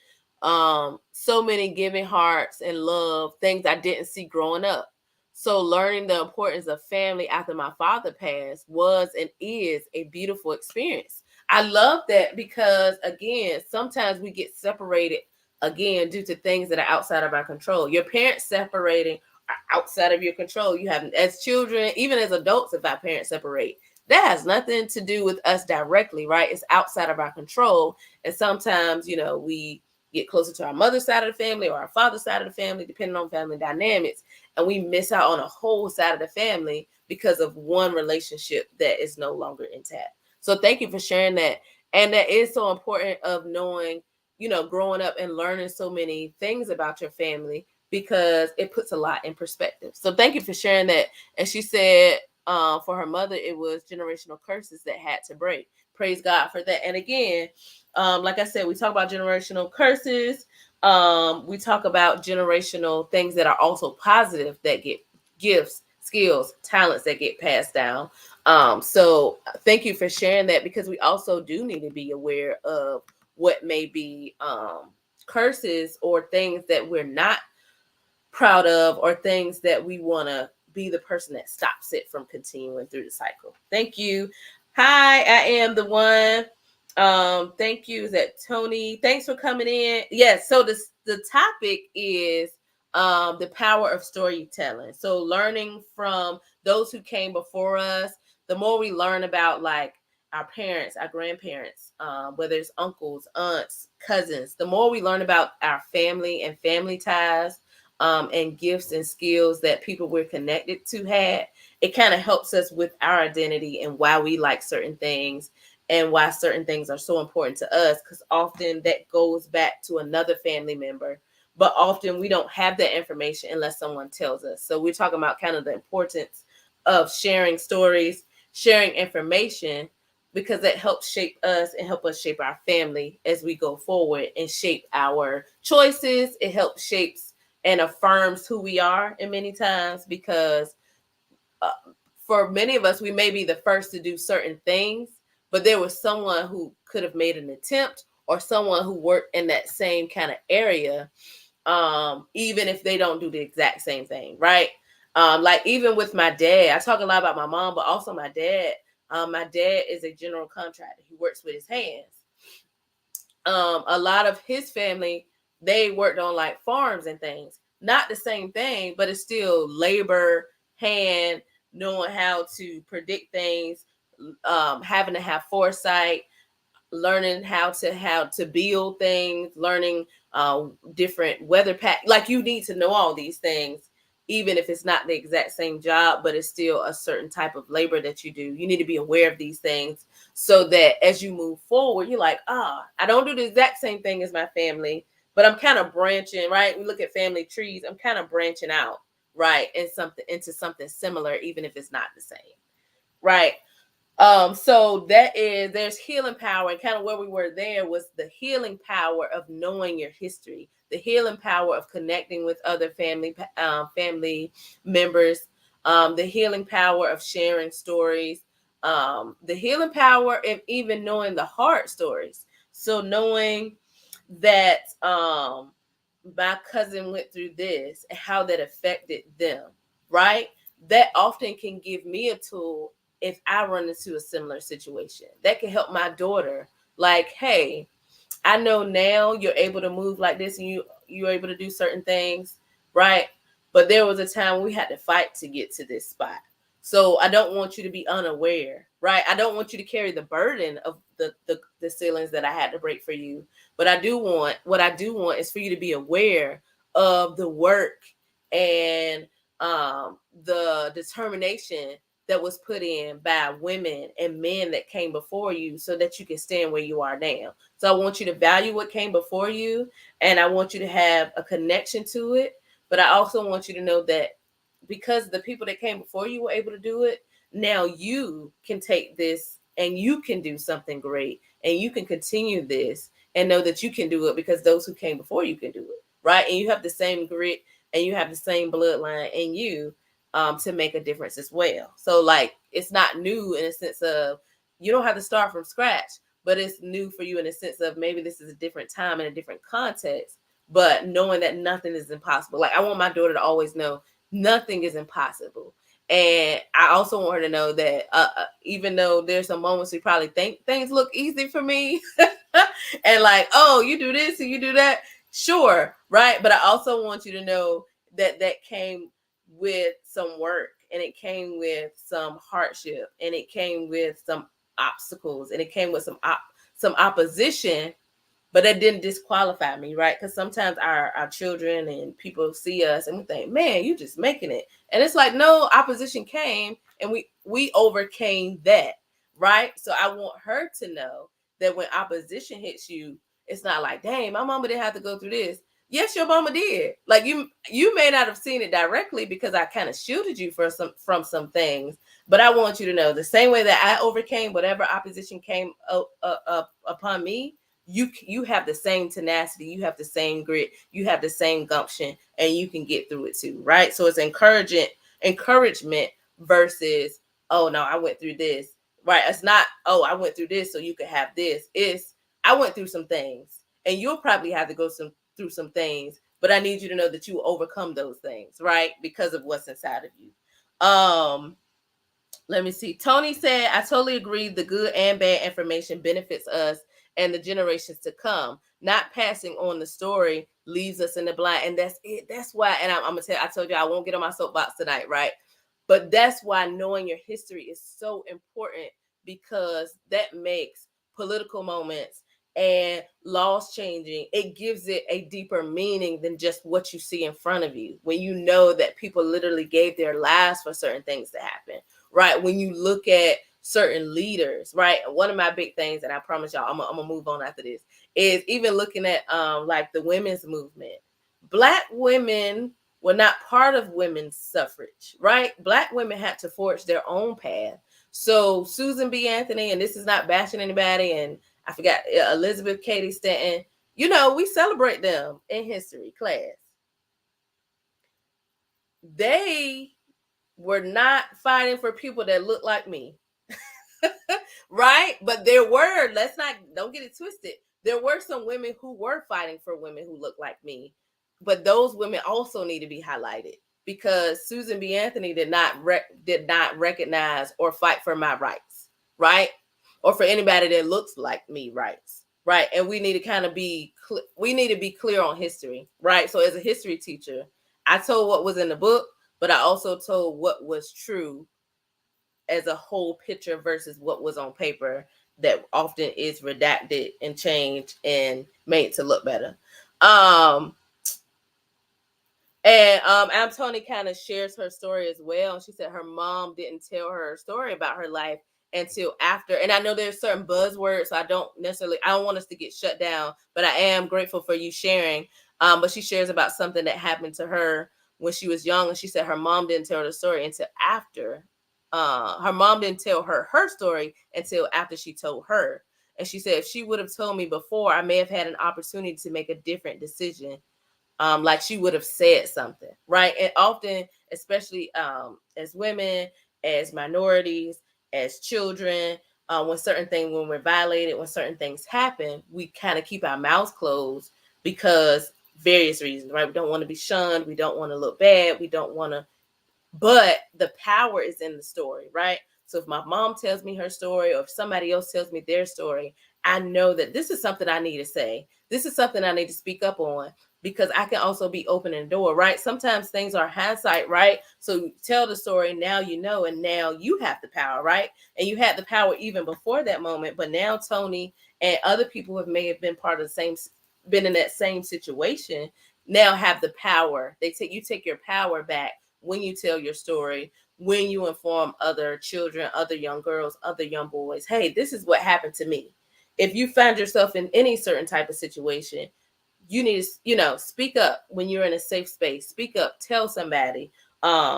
giving hearts and love, things I didn't see growing up. So learning the importance of family after my father passed was and is a beautiful experience. I love that because, again, sometimes we get separated, again, due to things that are outside of our control. Your parents separating are outside of your control. You have, as children, even as adults, if our parents separate, that has nothing to do with us directly, right? It's outside of our control. And sometimes, we get closer to our mother's side of the family or our father's side of the family, depending on family dynamics. And we miss out on a whole side of the family because of one relationship that is no longer intact. So thank you for sharing that. And that is so important of knowing, growing up and learning so many things about your family, because it puts a lot in perspective. So thank you for sharing that. And she said, for her mother, it was generational curses that had to break. Praise God for that. And again, like I said, we talk about generational curses. We talk about generational things that are also positive, that get gifts, skills, talents that get passed down. So thank you for sharing that, because we also do need to be aware of what may be curses or things that we're not proud of, or things that we want to be the person that stops it from continuing through the cycle. Thank you. Hi, I am the one. Thank you. Is that Tony? Thanks for coming in. Yes, so the topic is the power of storytelling. So learning from those who came before us. The more we learn about, like, our parents, our grandparents, whether it's uncles, aunts, cousins, the more we learn about our family and family ties, and gifts and skills that people we're connected to had, it kind of helps us with our identity and why we like certain things and why certain things are so important to us, because often that goes back to another family member, but often we don't have that information unless someone tells us. So we're talking about kind of the importance of sharing stories, sharing information, because that helps shape us and help us shape our family as we go forward and shape our choices. It helps shapes and affirms who we are in many times, because uh, for many of us, we may be the first to do certain things, but there was someone who could have made an attempt, or someone who worked in that same kind of area, even if they don't do the exact same thing, right? Like even with my dad, I talk a lot about my mom, but also my dad. My dad is a general contractor. He works with his hands. A lot of his family, they worked on like farms and things. Not the same thing, but it's still labor, hand, knowing how to predict things, having to have foresight, learning how to build things, learning different weather like you need to know all these things, even if it's not the exact same job, but it's still a certain type of labor that you do. You need to be aware of these things, so that as you move forward, you're like, I don't do the exact same thing as my family, but I'm kind of branching, right? We look at family trees, I'm kind of branching out, right, and something into something similar, even if it's not the same, right? So there's healing power, and kind of where we were there was the healing power of knowing your history, the healing power of connecting with other family members, the healing power of sharing stories, the healing power of even knowing the hard stories. So knowing that my cousin went through this and how that affected them, right? That often can give me a tool if I run into a similar situation. That can help my daughter. Like, hey, I know now you're able to move like this, and you're able to do certain things, right? But there was a time we had to fight to get to this spot. So I don't want you to be unaware, right? I don't want you to carry the burden of the ceilings that I had to break for you. But what I do want is for you to be aware of the work and the determination that was put in by women and men that came before you, so that you can stand where you are now. So I want you to value what came before you, and I want you to have a connection to it. But I also want you to know that because the people that came before you were able to do it, now you can take this and you can do something great, and you can continue this and know that you can do it because those who came before you can do it, right? And you have the same grit and you have the same bloodline in you, to make a difference as well. So like, it's not new in a sense of you don't have to start from scratch, but it's new for you in a sense of maybe this is a different time and a different context, but knowing that nothing is impossible. Like, I want my daughter to always know nothing is impossible. And I also want her to know that even though there's some moments we probably think things look easy for me, and like, oh, you do this and you do that, sure, right? But I also want you to know that that came with some work, and it came with some hardship, and it came with some obstacles, and it came with some opposition, but that didn't disqualify me, right? Because sometimes our children and people see us and we think, man, you just making it. And it's like, no, opposition came and we overcame that, right? So I want her to know that when opposition hits you, it's not like, dang, my mama didn't have to go through this. Yes, your mama did. Like, you may not have seen it directly because I kind of shielded you from some things, but I want you to know the same way that I overcame whatever opposition came upon me, you have the same tenacity, you have the same grit, you have the same gumption, and you can get through it too, right? So it's encouragement versus, oh no, I went through this, right? It's not, oh, I went through this so you could have this. It's, I went through some things, and you'll probably have to go through some things, but I need you to know that you will overcome those things, right? Because of what's inside of you. Let me see. Tony said, I totally agree. The good and bad information benefits us and the generations to come. Not passing on the story leaves us in the blind. And that's it. That's why, and I'm gonna tell you, I told you I won't get on my soapbox tonight, right? But that's why knowing your history is so important, because that makes political moments and laws changing, it gives it a deeper meaning than just what you see in front of you. When you know that people literally gave their lives for certain things to happen, right? When you look at certain leaders, right? One of my big things, and I promise y'all, I'm gonna move on after this, is even looking at like the women's movement. Black women were not part of women's suffrage, right? Black women had to forge their own path. So Susan B. Anthony, and this is not bashing anybody, and I forgot Elizabeth Cady Stanton, you know, we celebrate them in history class. They were not fighting for people that look like me. Right? But there were, don't get it twisted. There were some women who were fighting for women who look like me. But those women also need to be highlighted, because Susan B. Anthony did not recognize or fight for my rights, right? Or for anybody that looks like me rights, right? And we need to kind of be clear on history, right? So as a history teacher, I told what was in the book, but I also told what was true as a whole picture versus what was on paper that often is redacted and changed and made to look better. And Tony kind of shares her story as well. She said her mom didn't tell her story about her life until after. And I know there's certain buzzwords, so I don't want us to get shut down, but I am grateful for you sharing. But she shares about something that happened to her when she was young, and she said her mom didn't tell her the story until after. Her mom didn't tell her story until after she told her. And she said, if she would have told me before, I may have had an opportunity to make a different decision. Like she would have said something, right? And often, especially as women, as minorities, as children, when we're violated, when certain things happen, we kind of keep our mouths closed because various reasons, right? We don't want to be shunned. We don't want to look bad. We don't want to, but the power is in the story, right? So if my mom tells me her story, or if somebody else tells me their story, I know that this is something I need to say. This is something I need to speak up on, because I can also be opening the door, right? Sometimes things are hindsight, right? So tell the story, now you know, and now you have the power, right? And you had the power even before that moment, but now Tony and other people who may have been been in that same situation, now have the power. You take your power back when you tell your story, when you inform other children, other young girls, other young boys, hey, this is what happened to me. If you find yourself in any certain type of situation, you need to, speak up when you're in a safe space. Speak up, tell somebody,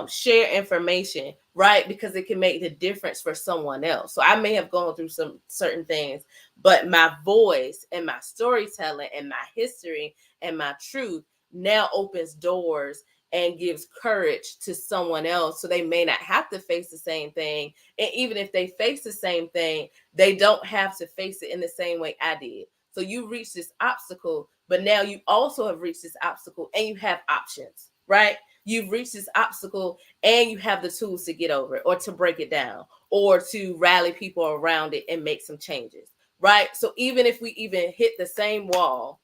share information, right? Because it can make the difference for someone else. So I may have gone through some certain things, but my voice and my storytelling and my history and my truth now opens doors and gives courage to someone else, so they may not have to face the same thing. And even if they face the same thing, they don't have to face it in the same way I did. So you reach this obstacle, but now you also have reached this obstacle and you have options, right? You've reached this obstacle and you have the tools to get over it or to break it down or to rally people around it and make some changes, right? So even if we even hit the same wall,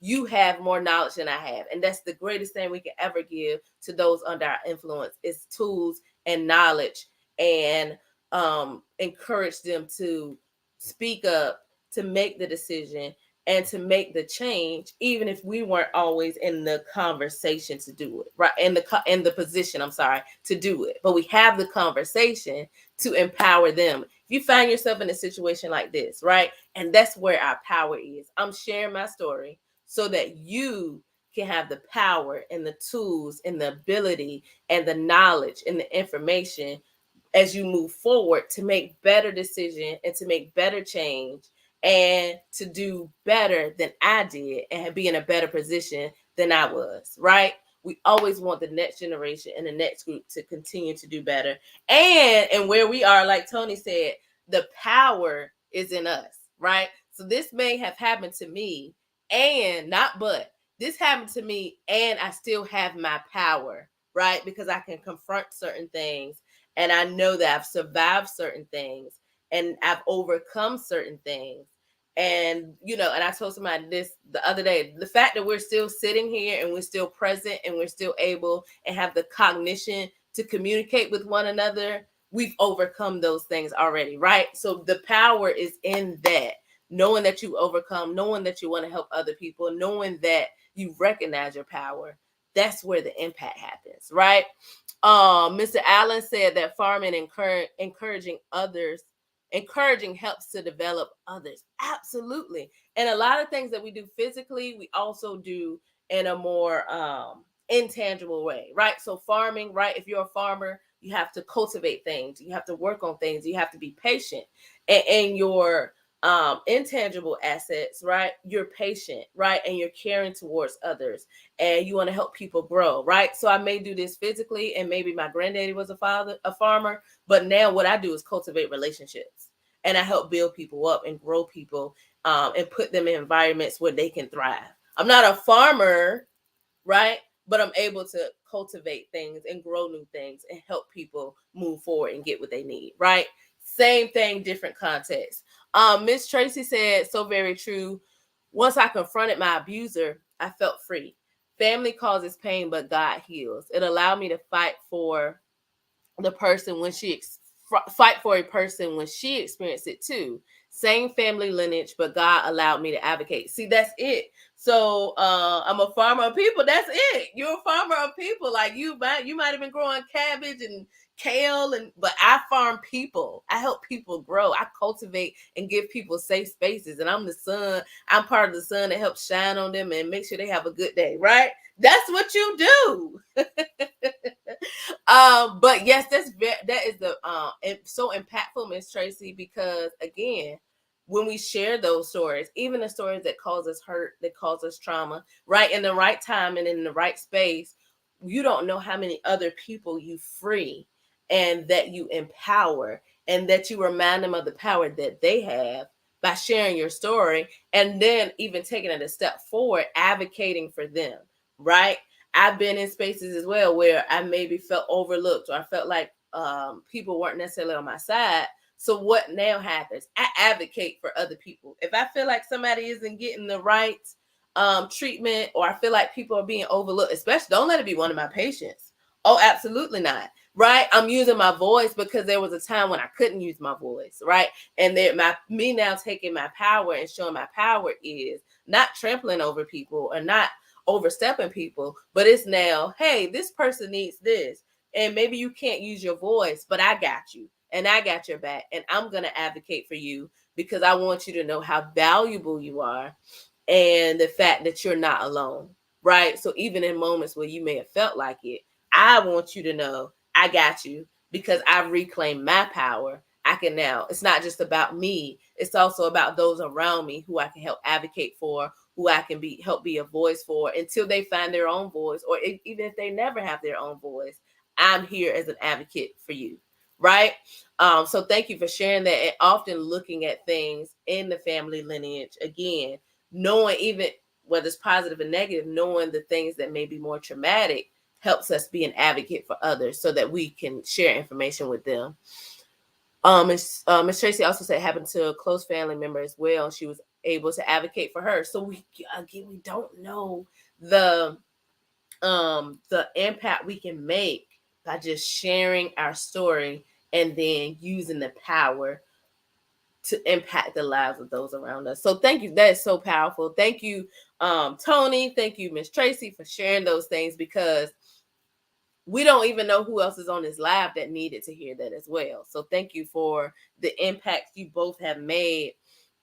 you have more knowledge than I have. And that's the greatest thing we can ever give to those under our influence is tools and knowledge, and encourage them to speak up, to make the decision, and to make the change, even if we weren't always in the conversation to do it, right? In the position, I'm sorry, to do it. But we have the conversation to empower them. If you find yourself in a situation like this, right? And that's where our power is. I'm sharing my story so that you can have the power and the tools and the ability and the knowledge and the information as you move forward to make better decisions and to make better change and to do better than I did and be in a better position than I was, right? We always want the next generation and the next group to continue to do better. And where we are, like Tony said, the power is in us, right? So this may have happened to me, and not but this happened to me, and I still have my power, right? Because I can confront certain things, and I know that I've survived certain things and I've overcome certain things. And and I told somebody this the other day, the fact that we're still sitting here and we're still present and we're still able and have the cognition to communicate with one another, we've overcome those things already, right? So the power is in that, knowing that you overcome, knowing that you want to help other people, knowing that you recognize your power. That's where the impact happens, right? Mr. Allen said that farming encouraging others, encouraging helps to develop others. Absolutely. And a lot of things that we do physically, we also do in a more intangible way, right? So farming, right? If you're a farmer, you have to cultivate things, you have to work on things, you have to be patient. And your intangible assets, right? You're patient, right? And you're caring towards others, and you want to help people grow, right? So I may do this physically, and maybe my granddaddy was a farmer, but now what I do is cultivate relationships, and I help build people up and grow people, and put them in environments where they can thrive. I'm not a farmer, right? But I'm able to cultivate things and grow new things and help people move forward and get what they need, right? Same thing, different context. Miss Tracy said, so very true. Once I confronted my abuser, I felt free. Family causes pain, but God heals. It allowed me to fight for the person when fight for a person when she experienced it too. Same family lineage, but God allowed me to advocate. See, that's it. So I'm a farmer of people. That's it. You're a farmer of people. Like you might have been growing cabbage and kale, but I farm people. I help people grow. I cultivate and give people safe spaces. And I'm the sun. I'm part of the sun that helps shine on them and make sure they have a good day. Right? That's what you do. But yes, that is the so impactful, Miss Tracy, because again, when we share those stories, even the stories that cause us hurt, that cause us trauma, right, in the right time and in the right space, you don't know how many other people you free and that you empower and that you remind them of the power that they have by sharing your story, and then even taking it a step forward, advocating for them, right? I've been in spaces as well where I maybe felt overlooked, or I felt like people weren't necessarily on my side. So what now happens? I advocate for other people. If I feel like somebody isn't getting the right treatment, or I feel like people are being overlooked, especially, don't let it be one of my patients. Oh, absolutely not. Right? I'm using my voice because there was a time when I couldn't use my voice, right? And me now taking my power and showing my power is not trampling over people or not overstepping people, but it's now, hey, this person needs this, and maybe you can't use your voice, but I got you and I got your back, and I'm going to advocate for you because I want you to know how valuable you are and the fact that you're not alone, right? So even in moments where you may have felt like it, I want you to know I got you because I've reclaimed my power, I can now, it's not just about me, it's also about those around me who I can help advocate for, who I can help be a voice for until they find their own voice, or even if they never have their own voice, I'm here as an advocate for you, right? So thank you for sharing that, and often looking at things in the family lineage again, knowing even whether it's positive or negative, knowing the things that may be more traumatic helps us be an advocate for others so that we can share information with them. Miss Tracy also said it happened to a close family member as well. She was able to advocate for her. So we don't know the impact we can make by just sharing our story and then using the power to impact the lives of those around us. So thank you. That is so powerful. Thank you, Tony. Thank you, Miss Tracy, for sharing those things, because we don't even know who else is on this live that needed to hear that as well. So thank you for the impact you both have made,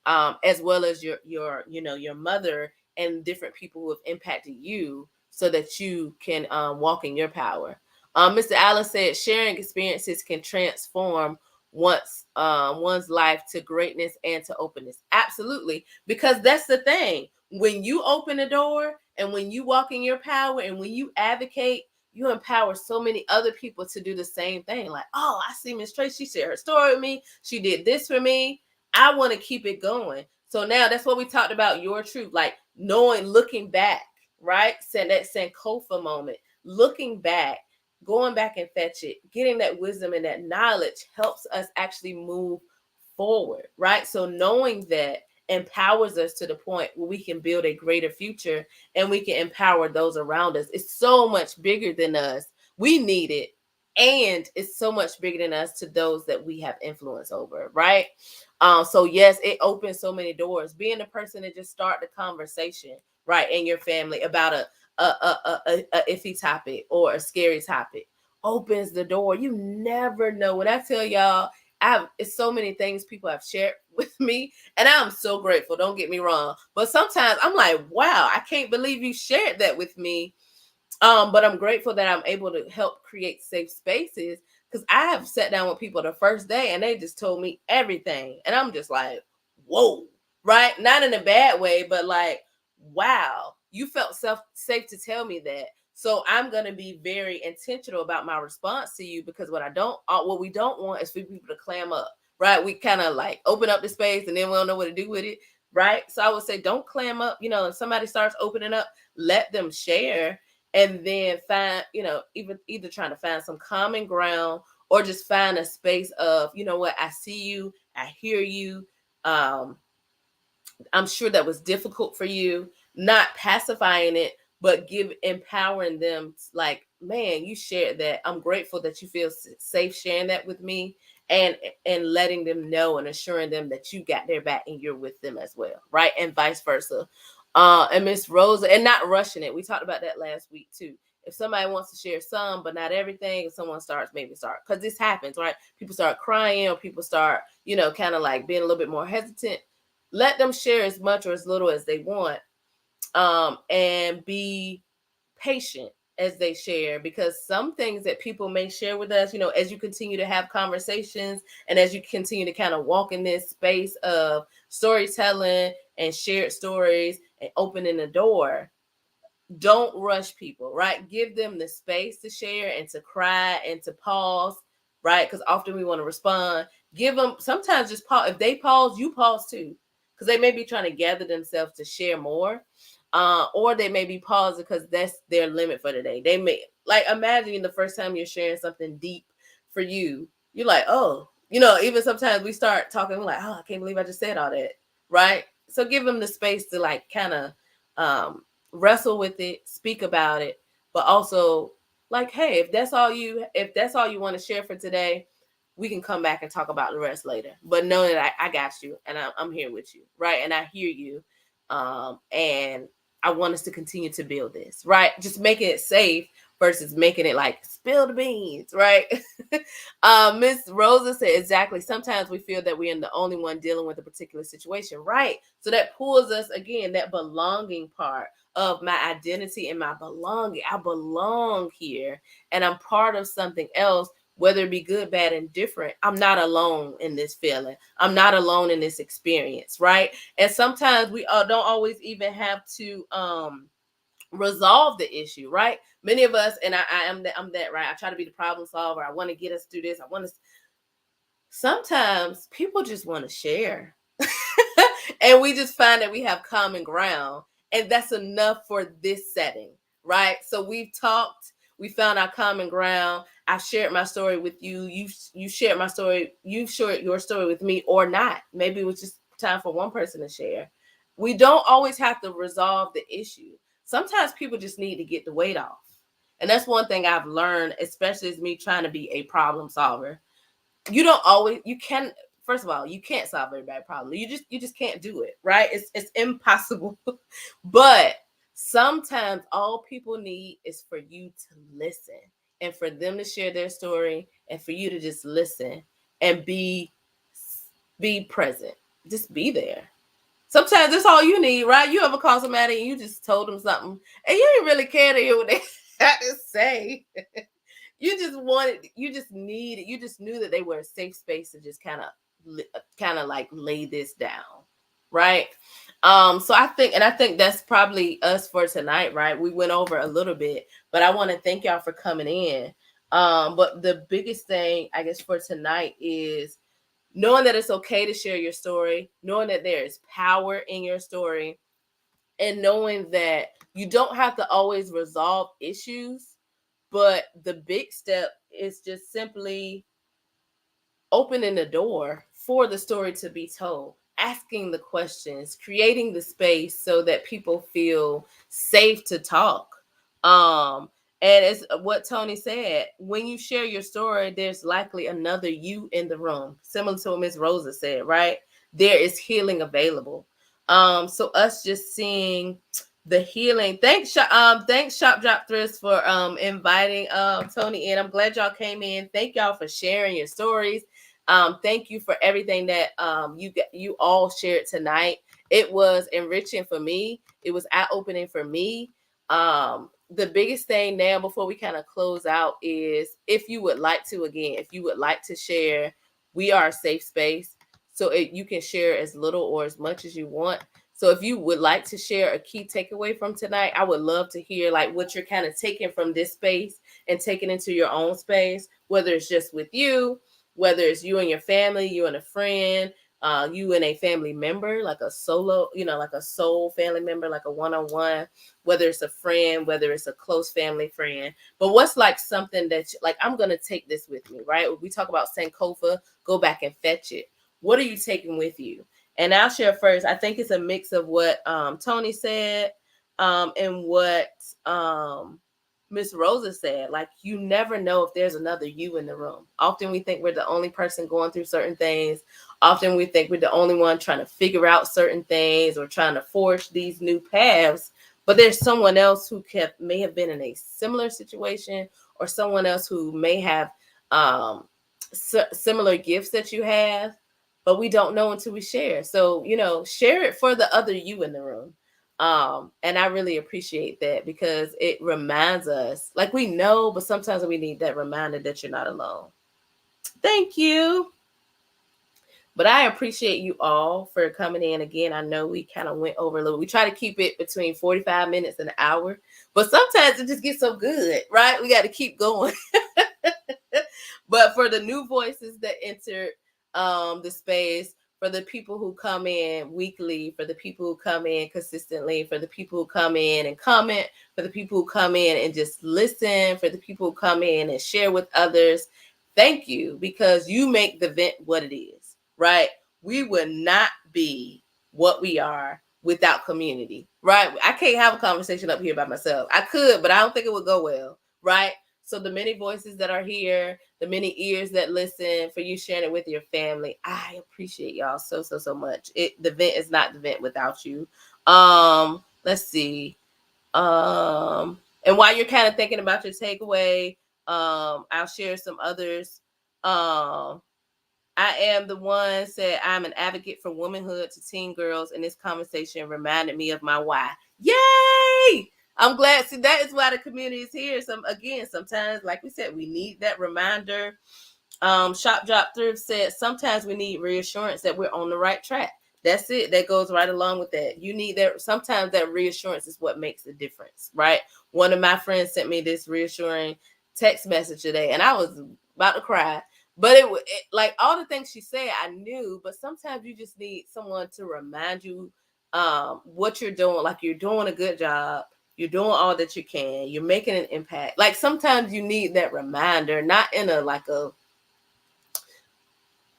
as well as your mother and different people who have impacted you, so that you can walk in your power. Mr. Allen said sharing experiences can transform one's life to greatness and to openness. Absolutely, because that's the thing. When you open the door and when you walk in your power and when you advocate, you empower so many other people to do the same thing. Like, oh, I see Miss Tracy, she shared her story with me. She did this for me. I want to keep it going. So now that's what we talked about, your truth, like knowing, looking back, right? That Sankofa moment, looking back, going back and fetch it, getting that wisdom and that knowledge helps us actually move forward, right? So knowing that empowers us to the point where we can build a greater future and we can empower those around us. It's so much bigger than us. We need it. And it's so much bigger than us to those that we have influence over, right? So yes, it opens so many doors. Being the person to just start the conversation, right, in your family about a iffy topic or a scary topic opens the door. You never know. When I tell y'all, it's so many things people have shared with me, and I'm so grateful. Don't get me wrong, but sometimes I'm like, wow, I can't believe you shared that with me. But I'm grateful that I'm able to help create safe spaces, because I have sat down with people the first day and they just told me everything, and I'm just like, whoa, right? Not in a bad way, but like, wow, you felt safe to tell me that. So I'm gonna be very intentional about my response to you, because what we don't want is for people to clam up, right? We kind of like open up the space and then we don't know what to do with it, right? So I would say, don't clam up. If somebody starts opening up, let them share, and then find, either trying to find some common ground or just find a space of, what, I see you, I hear you. I'm sure that was difficult for you, not pacifying it, but empowering them, like, man, you shared that. I'm grateful that you feel safe sharing that with me, and letting them know and assuring them that you got their back and you're with them as well, right? And vice versa. And Miss Rosa, and not rushing it. We talked about that last week too. If somebody wants to share some, but not everything, if someone because this happens, right? People start crying, or people start, kind of like being a little bit more hesitant. Let them share as much or as little as they want, and be patient as they share, because some things that people may share with us, as you continue to have conversations and as you continue to kind of walk in this space of storytelling and shared stories and opening the door, don't rush people, right? Give them the space to share and to cry and to pause, right? Because often we want to respond. Give them, sometimes just pause. If they pause, you pause too, because they may be trying to gather themselves to share more. Or they may be pausing because that's their limit for the day. They may, like, imagine the first time you're sharing something deep for you, you're like, oh, even sometimes we start talking, we're like, oh, I can't believe I just said all that, right? So give them the space to like kind of wrestle with it, speak about it, but also like, hey, if that's all you want to share for today, we can come back and talk about the rest later. But know that I got you, and I'm here with you, right? And I hear you, and I want us to continue to build this, right? Just making it safe versus making it like spill the beans, right? Miss Rosa said, exactly. Sometimes we feel that we're the only one dealing with a particular situation, right? So that pulls us again, that belonging part of my identity and my belonging. I belong here, and I'm part of something else. whether it be good, bad, and different, I'm not alone in this feeling. I'm not alone in this experience, right? And sometimes we don't always even have to resolve the issue, right? Many of us, and I'm that, right? I try to be the problem solver. I want to get us through this. I want to. Sometimes people just want to share, and we just find that we have common ground, and that's enough for this setting, right? So we've talked. We found our common ground. I shared my story with you. You shared my story. You shared your story with me, or not. Maybe it was just time for one person to share. We don't always have to resolve the issue. Sometimes people just need to get the weight off. And that's one thing I've learned, especially as me trying to be a problem solver. You don't always, you can, first of all, you can't solve everybody's problem. You just can't do it, right? It's impossible. But sometimes all people need is for you to listen, and for them to share their story, and for you to just listen and be present. Just be there. Sometimes that's all you need, right? You ever call somebody and you just told them something and you didn't really care to hear what they had to say. You just wanted, you just needed, you just knew that they were a safe space to just kind of like lay this down, right? So I think that's probably us for tonight, right? We went over a little bit, but I want to thank y'all for coming in. But the biggest thing I guess for tonight is knowing that it's okay to share your story, knowing that there is power in your story, and knowing that you don't have to always resolve issues, but the big step is just simply opening the door for the story to be told, asking the questions, creating the space so that people feel safe to talk. Um, and it's what Tony said. When you share your story, there's likely another you in the room, similar to what Miss Rosa said, right? There is healing available. So us just seeing the healing. Thanks Shop Drop Thrifts for inviting Tony in. I'm glad y'all came in. Thank y'all for sharing your stories. Thank you for everything that you all shared tonight. It was enriching for me. It was eye opening for me. The biggest thing now before we kind of close out is if you would like to, again, if you would like to share, we are a safe space. So you can share as little or as much as you want. So if you would like to share a key takeaway from tonight, I would love to hear like what you're kind of taking from this space and taking into your own space, whether it's just with you, whether it's you and your family, you and a friend, you and a family member, like a solo, like a soul family member, like a one-on-one, whether it's a friend, whether it's a close family friend. But what's like something that like, I'm going to take this with me, right? We talk about Sankofa, go back and fetch it. What are you taking with you? And I'll share first. I think it's a mix of what Tony said and what Miss Rosa said. Like, you never know if there's another you in the room. Often we think we're the only person going through certain things. Often we think we're the only one trying to figure out certain things or trying to forge these new paths. But there's someone else who may have been in a similar situation, or someone else who may have similar gifts that you have, but we don't know until we share. So, share it for the other you in the room. And I really appreciate that because it reminds us, like, we know, but sometimes we need that reminder that you're not alone. Thank you. But I appreciate you all for coming in again. I know we kind of went over a little. We try to keep it between 45 minutes and an hour, but sometimes it just gets so good, right? We got to keep going. But for the new voices that entered the space, for the people who come in weekly, for the people who come in consistently, for the people who come in and comment, for the people who come in and just listen, for the people who come in and share with others, thank you, because you make the vent what it is, right? We would not be what we are without community, right? I can't have a conversation up here by myself. I could, but I don't think it would go well, right? So the many voices that are here, the many ears that listen, for you sharing it with your family, I appreciate y'all so much. The vent is not the vent without you. Let's see. And while you're kind of thinking about your takeaway, I'll share some others. I am the one said I'm an advocate for womanhood to teen girls, and this conversation reminded me of my why. Yay! I'm glad. See, that is why the community is here. Sometimes, like we said, we need that reminder. Shop Drop Thrift said sometimes we need reassurance that we're on the right track. That's it. That goes right along with that. You need that. Sometimes that reassurance is what makes the difference, right? One of my friends sent me this reassuring text message today, and I was about to cry. But it like all the things she said, I knew. But sometimes you just need someone to remind you what you're doing. Like you're doing a good job. You're doing all that you can. You're making an impact. Like sometimes you need that reminder, not in a like a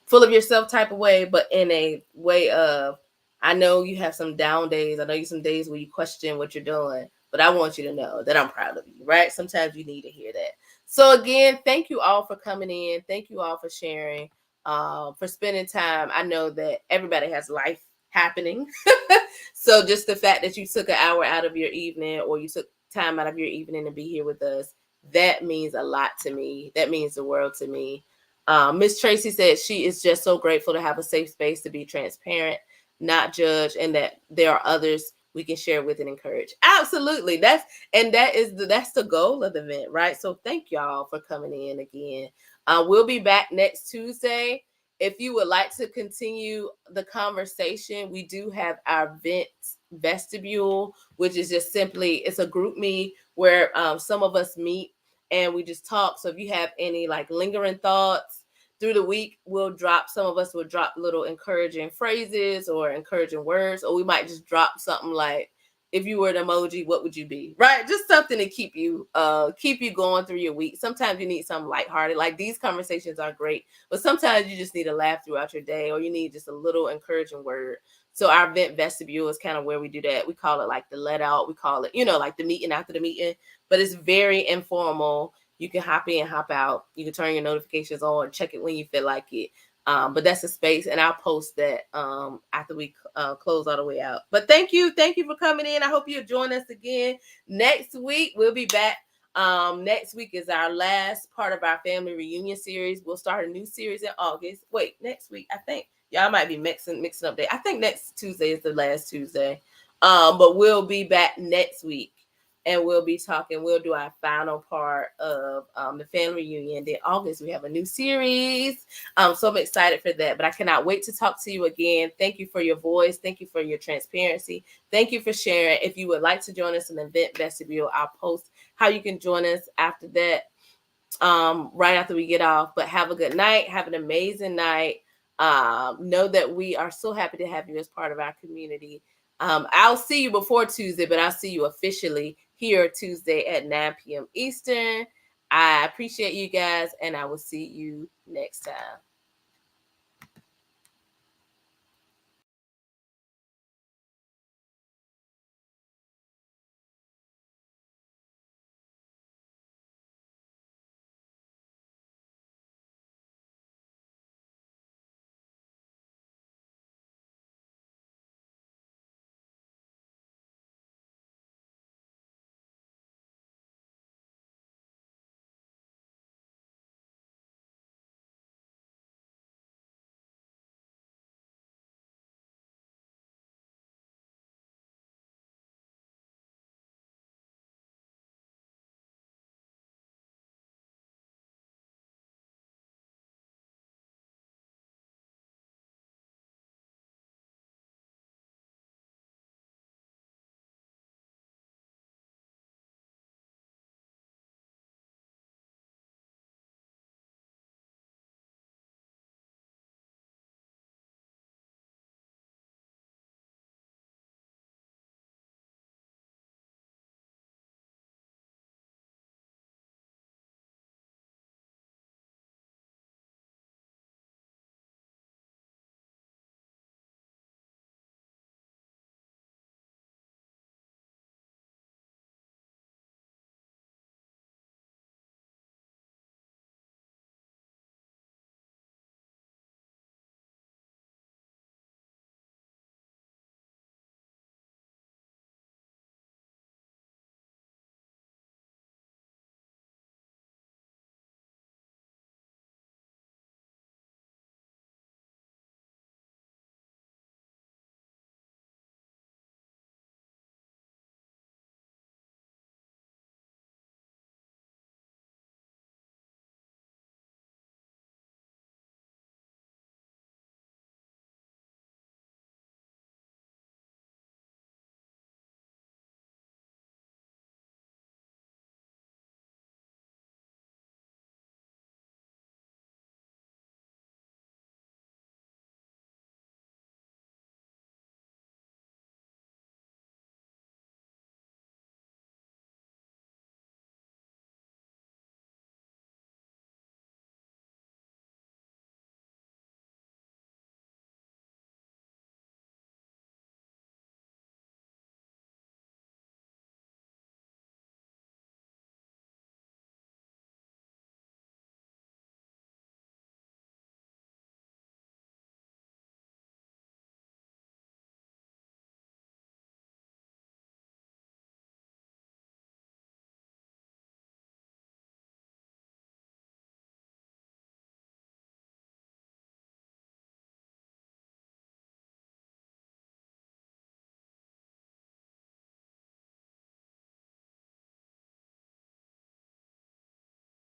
full of yourself type of way, but in a way of, I know you have some down days. I know you some days where you question what you're doing, but I want you to know that I'm proud of you, right? Sometimes you need to hear that. So again, thank you all for coming in. Thank you all for sharing, for spending time. I know that everybody has life happening. So just the fact that you took an hour out of your evening or you took time out of your evening to be here with us, that means a lot to me. That means the world to me. Miss Tracy said she is just so grateful to have a safe space to be transparent, not judge, and that there are others we can share with and encourage. Absolutely. That's the goal of the event, right? So thank y'all for coming in again. We'll be back next Tuesday. If you would like to continue the conversation, we do have our vent vestibule, which is just simply, it's a group meet where some of us meet and we just talk. So if you have any like lingering thoughts through the week, some of us will drop little encouraging phrases or encouraging words, or we might just drop something like, if you were an emoji, what would you be? Right? Just something to keep you going through your week. Sometimes you need something lighthearted. Like these conversations are great, but sometimes you just need a laugh throughout your day, or you need just a little encouraging word. So our vent vestibule is kind of where we do that. We call it like the let out. We call it, like the meeting after the meeting, but it's very informal. You can hop in, hop out. You can turn your notifications on, check it when you feel like it. But that's a space, and I'll post that after we close all the way out. But thank you for coming in. I hope you'll join us again next week. We'll be back. Next week is our last part of our family reunion series. We'll start a new series in August. Wait, next week, I think y'all might be mixing up day. I think next Tuesday is the last Tuesday. But we'll be back next week. And we'll do our final part of the family reunion. Then August, we have a new series. So I'm excited for that. But I cannot wait to talk to you again. Thank you for your voice. Thank you for your transparency. Thank you for sharing. If you would like to join us in the event vestibule, I'll post how you can join us after that, right after we get off. But have a good night. Have an amazing night. Know that we are so happy to have you as part of our community. I'll see you before Tuesday, but I'll see you officially here Tuesday at 9 p.m. Eastern. I appreciate you guys, and I will see you next time.